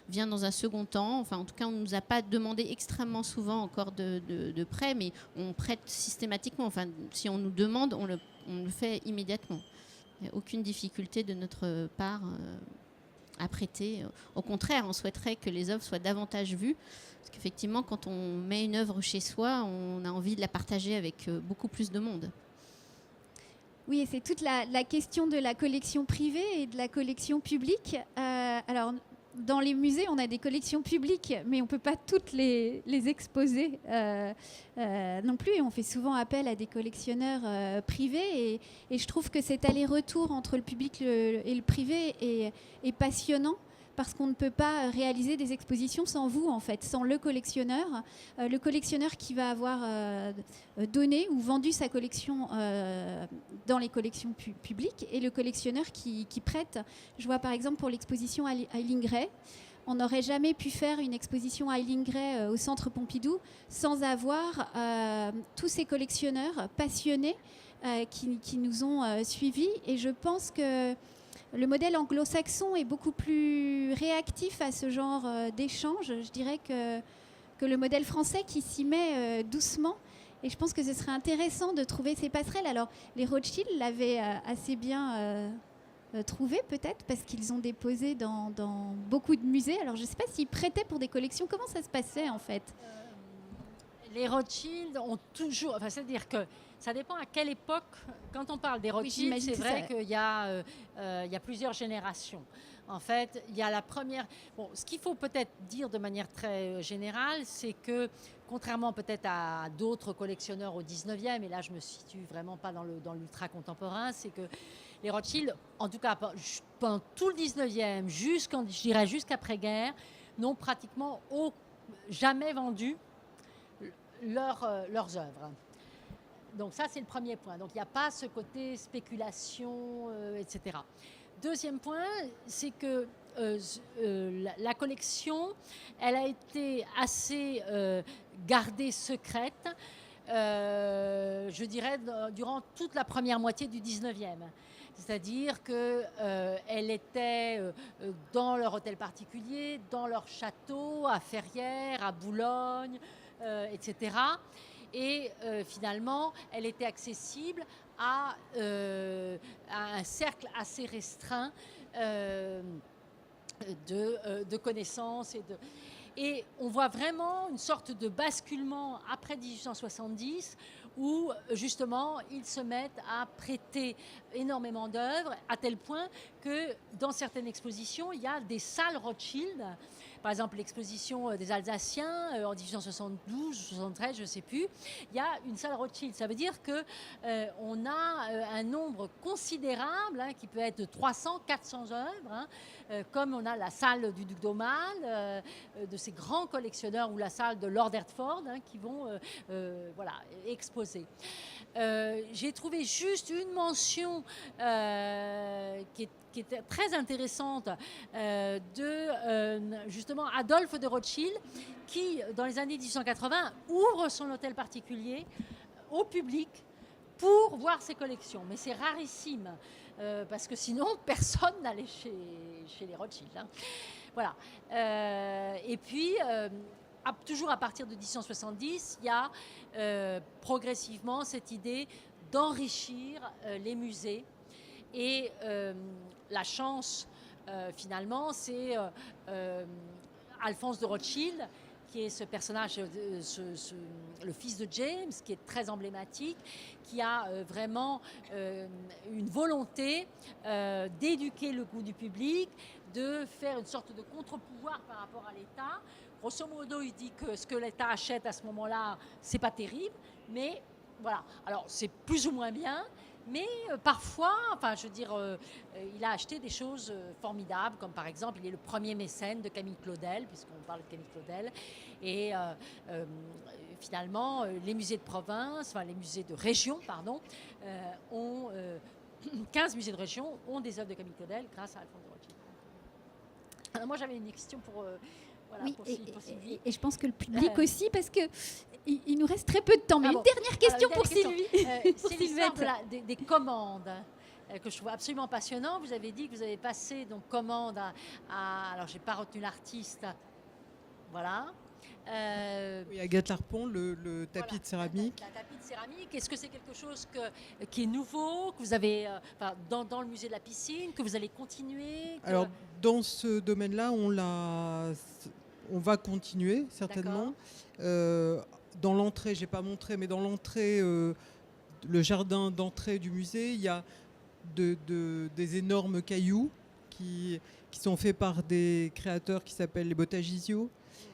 vient dans un second temps. Enfin, en tout cas, on ne nous a pas demandé extrêmement souvent encore de prêt, mais on prête systématiquement. Enfin, si on nous demande, on le fait immédiatement. Il n'y a aucune difficulté de notre part à prêter. Au contraire, on souhaiterait que les œuvres soient davantage vues. Parce qu'effectivement, quand on met une œuvre chez soi, on a envie de la partager avec beaucoup plus de monde. Oui, et c'est toute la question de la collection privée et de la collection publique. Alors, dans les musées, on a des collections publiques, mais on ne peut pas toutes les exposer non plus. Et on fait souvent appel à des collectionneurs privés. Et je trouve que cet aller-retour entre le public et le privé est passionnant, parce qu'on ne peut pas réaliser des expositions sans vous, en fait, sans le collectionneur qui va avoir donné ou vendu sa collection dans les collections publiques, et le collectionneur qui prête. Je vois par exemple pour l'exposition Eileen Gray, on n'aurait jamais pu faire une exposition Eileen Gray au Centre Pompidou sans avoir tous ces collectionneurs passionnés qui nous ont suivis. Et je pense que le modèle anglo-saxon est beaucoup plus réactif à ce genre d'échange. Je dirais que le modèle français qui s'y met doucement. Et je pense que ce serait intéressant de trouver ces passerelles. Alors, les Rothschild l'avaient assez bien trouvé, peut-être, parce qu'ils ont déposé dans beaucoup de musées. Alors, je ne sais pas s'ils prêtaient pour des collections. Comment ça se passait, en fait? Les Rothschild ont toujours... Enfin, c'est-à-dire que ça dépend à quelle époque. Quand on parle des Rothschild, c'est vrai qu'il y a plusieurs générations. En fait, il y a la première... Bon, ce qu'il faut peut-être dire de manière très générale, c'est que, contrairement peut-être à d'autres collectionneurs au 19e, et là je ne me situe vraiment pas dans l'ultra-contemporain, c'est que les Rothschild, en tout cas pendant tout le 19e, jusqu'après-guerre, n'ont pratiquement jamais vendu leurs œuvres. Donc ça, c'est le premier point. Donc il n'y a pas ce côté spéculation, etc. Deuxième point, c'est que la collection, elle a été assez gardée secrète, je dirais, durant toute la première moitié du 19e. C'est-à-dire qu'elle était dans leur hôtel particulier, dans leur château, à Ferrières, à Boulogne, etc. Et finalement, elle était accessible à un cercle assez restreint de connaissances. Et on voit vraiment une sorte de basculement après 1870 où justement ils se mettent à prêter énormément d'œuvres, à tel point que dans certaines expositions, il y a des salles Rothschild, par exemple l'exposition des Alsaciens en 1872, 73, je ne sais plus, il y a une salle Rothschild. Ça veut dire qu'on a un nombre considérable, hein, qui peut être de 300, 400 œuvres, hein, comme on a la salle du Duc d'Aumale, de ces grands collectionneurs, ou la salle de Lord Hertford, hein, qui vont voilà, exposer. J'ai trouvé juste une mention qui était très intéressante de justement Adolphe de Rothschild, qui dans les années 1880 ouvre son hôtel particulier au public pour voir ses collections. Mais c'est rarissime, parce que sinon personne n'allait chez les Rothschild, hein. Voilà. Et puis toujours à partir de 1870, il y a progressivement cette idée d'enrichir les musées. Et la chance, finalement, c'est Alphonse de Rothschild, qui est ce personnage, le fils de James, qui est très emblématique, qui a vraiment une volonté d'éduquer le goût du public, de faire une sorte de contre-pouvoir par rapport à l'État. Grosso modo, il dit que ce que l'État achète à ce moment-là, c'est pas terrible, mais voilà. Alors, c'est plus ou moins bien, mais parfois, enfin, je veux dire, il a acheté des choses formidables, comme par exemple, il est le premier mécène de Camille Claudel, puisqu'on parle de Camille Claudel, et finalement, les musées de province, enfin, les musées de région, pardon, ont 15 musées de région ont des œuvres de Camille Claudel grâce à Alphonse de Rothschild. Alors moi, j'avais une question pour... Voilà, oui, pour Sylvie. Et je pense que le public aussi, parce que il nous reste très peu de temps. Mais une dernière question pour Sylvie. C'est l'histoire des commandes que je trouve absolument passionnant. Vous avez dit que vous avez passé donc commande alors j'ai pas retenu l'artiste. Voilà. Oui, Agathe Larpon, le tapis de céramique. La tapis de céramique, est-ce que c'est quelque chose qui est nouveau, que vous avez dans le musée de la piscine, que vous allez continuer Alors, dans ce domaine-là, on va continuer, certainement. Dans l'entrée, je n'ai pas montré, mais dans l'entrée, le jardin d'entrée du musée, il y a des énormes cailloux qui sont faits par des créateurs qui s'appellent les Bottagisio,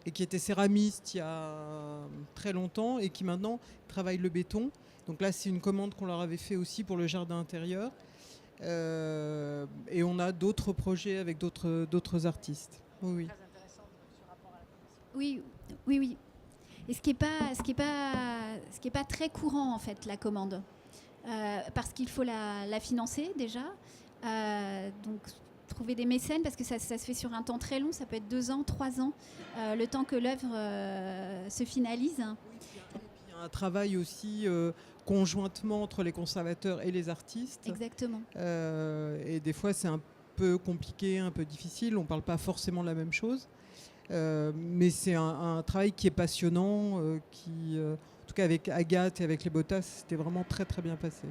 et qui étaient céramistes il y a très longtemps et qui maintenant travaillent le béton. Donc là, c'est une commande qu'on leur avait fait aussi pour le jardin intérieur. Et on a d'autres projets avec d'autres artistes. Oui. Très intéressant ce rapport à la commission. Oui. Et ce qui est pas très courant en fait, la commande, parce qu'il faut la financer déjà. Donc trouver des mécènes, parce que ça se fait sur un temps très long, ça peut être 2 ans, 3 ans, le temps que l'œuvre se finalise. Il y a un travail aussi conjointement entre les conservateurs et les artistes. Exactement. Et des fois, c'est un peu compliqué, un peu difficile. On ne parle pas forcément de la même chose. Mais c'est un travail qui est passionnant, en tout cas avec Agathe et avec les Bottas, c'était vraiment très très bien passé.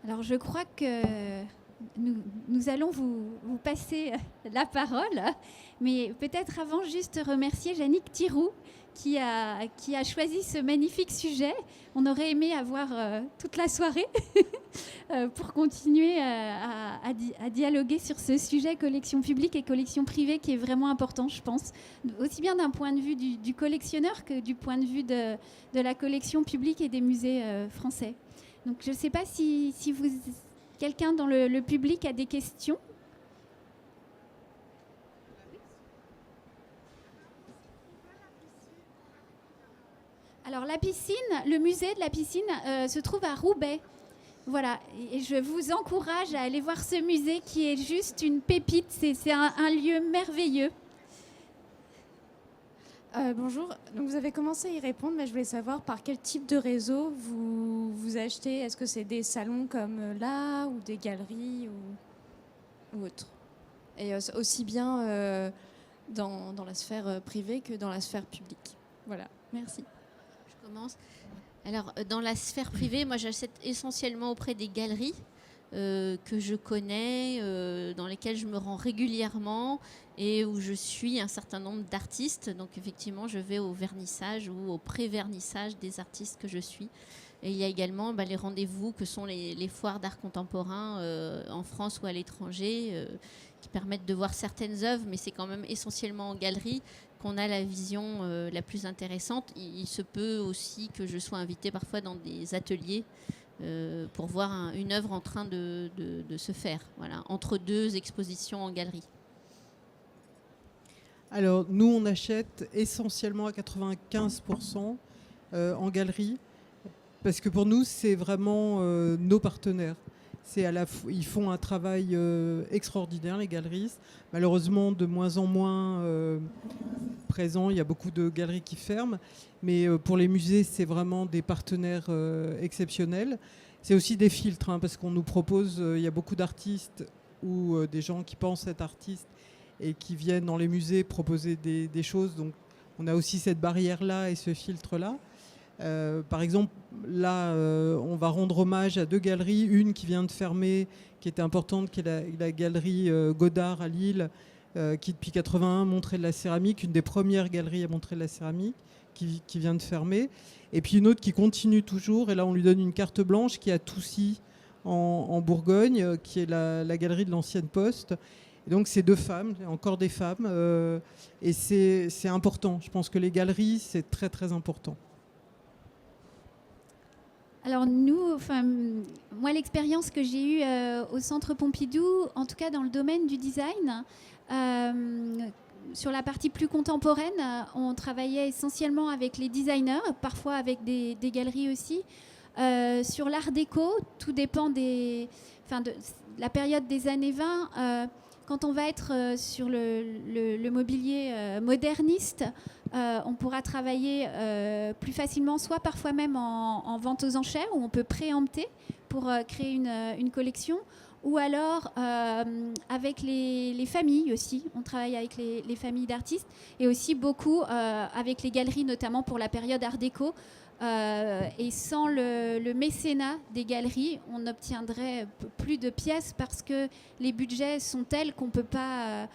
Alors je crois que nous allons vous passer la parole, mais peut-être avant juste remercier Yannick Thiroux qui a choisi ce magnifique sujet. On aurait aimé avoir toute la soirée pour continuer à dialoguer sur ce sujet collection publique et collection privée qui est vraiment important, je pense, aussi bien d'un point de vue du collectionneur que du point de vue de la collection publique et des musées français. Donc je ne sais pas si quelqu'un dans le public a des questions. Alors la piscine, le musée de la piscine se trouve à Roubaix. Voilà, et je vous encourage à aller voir ce musée qui est juste une pépite. C'est un lieu merveilleux. Bonjour, donc vous avez commencé à y répondre, mais je voulais savoir par quel type de réseau vous achetez. Est-ce que c'est des salons comme là ou des galeries ou autres? Et aussi bien dans la sphère privée que dans la sphère publique. Voilà, merci. Je commence. Alors, dans la sphère privée, moi, j'achète essentiellement auprès des galeries. que je connais, dans lesquels je me rends régulièrement et où je suis un certain nombre d'artistes. Donc effectivement, je vais au vernissage ou au pré-vernissage des artistes que je suis. Et il y a également les rendez-vous que sont les foires d'art contemporain en France ou à l'étranger qui permettent de voir certaines œuvres, mais c'est quand même essentiellement en galerie qu'on a la vision la plus intéressante. Il se peut aussi que je sois invitée parfois dans des ateliers pour voir une œuvre en train de se faire, voilà, entre deux expositions en galerie. Alors, nous, on achète essentiellement à 95% en galerie, parce que pour nous, c'est vraiment nos partenaires. Ils font un travail extraordinaire, les galeristes. Malheureusement, de moins en moins présents. Il y a beaucoup de galeries qui ferment. Mais pour les musées, c'est vraiment des partenaires exceptionnels. C'est aussi des filtres, parce qu'on nous propose, il y a beaucoup d'artistes ou des gens qui pensent être artistes et qui viennent dans les musées proposer des choses. Donc, on a aussi cette barrière-là et ce filtre-là. Par exemple, là, on va rendre hommage à 2 galeries. Une qui vient de fermer, qui était importante, qui est la galerie Godard à Lille, qui depuis 81 montrait de la céramique, une des premières galeries à montrer de la céramique, qui vient de fermer. Et puis une autre qui continue toujours, et là on lui donne une carte blanche, qui est à Toussy, en Bourgogne, qui est la galerie de l'Ancienne Poste. Et donc c'est 2 femmes, encore des femmes, et c'est important. Je pense que les galeries, c'est très très important. Alors moi, l'expérience que j'ai eue au Centre Pompidou, en tout cas dans le domaine du design, sur la partie plus contemporaine, on travaillait essentiellement avec les designers, parfois avec des galeries aussi. Sur l'art déco, tout dépend de la période des années 20. Quand on va être sur le mobilier moderniste, on pourra travailler plus facilement, soit parfois même en vente aux enchères, où on peut préempter pour créer une collection, ou alors avec les familles aussi. On travaille avec les familles d'artistes, et aussi beaucoup avec les galeries, notamment pour la période art déco. Et sans le mécénat des galeries, on n'obtiendrait plus de pièces, parce que les budgets sont tels qu'on ne peut pas...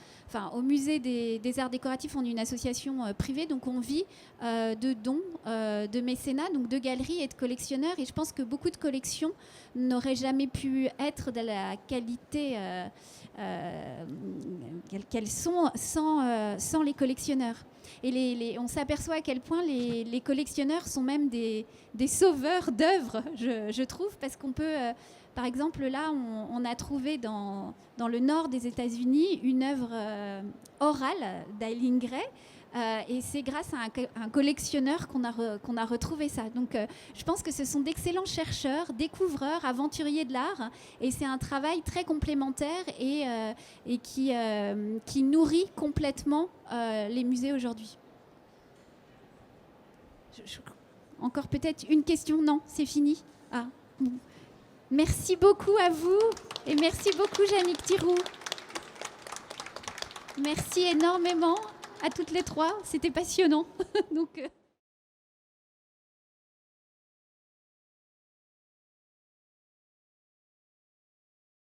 au musée des arts décoratifs, on est une association privée, donc on vit de dons, de mécénat, donc de galeries et de collectionneurs. Et je pense que beaucoup de collections n'auraient jamais pu être de la qualité qu'elles sont sans les collectionneurs. Et on s'aperçoit à quel point les collectionneurs sont même des sauveurs d'œuvres, je trouve, parce qu'on peut... par exemple, là, on a trouvé dans le nord des États-Unis une œuvre orale d'Eileen Gray, et c'est grâce à un collectionneur qu'on a retrouvé ça. Donc, je pense que ce sont d'excellents chercheurs, découvreurs, aventuriers de l'art, et c'est un travail très complémentaire et qui nourrit complètement les musées aujourd'hui. Encore peut-être une question? Non, c'est fini. Ah. Merci beaucoup à vous, et merci beaucoup Jannick Thiroux. Merci énormément à toutes les 3, c'était passionnant. Donc,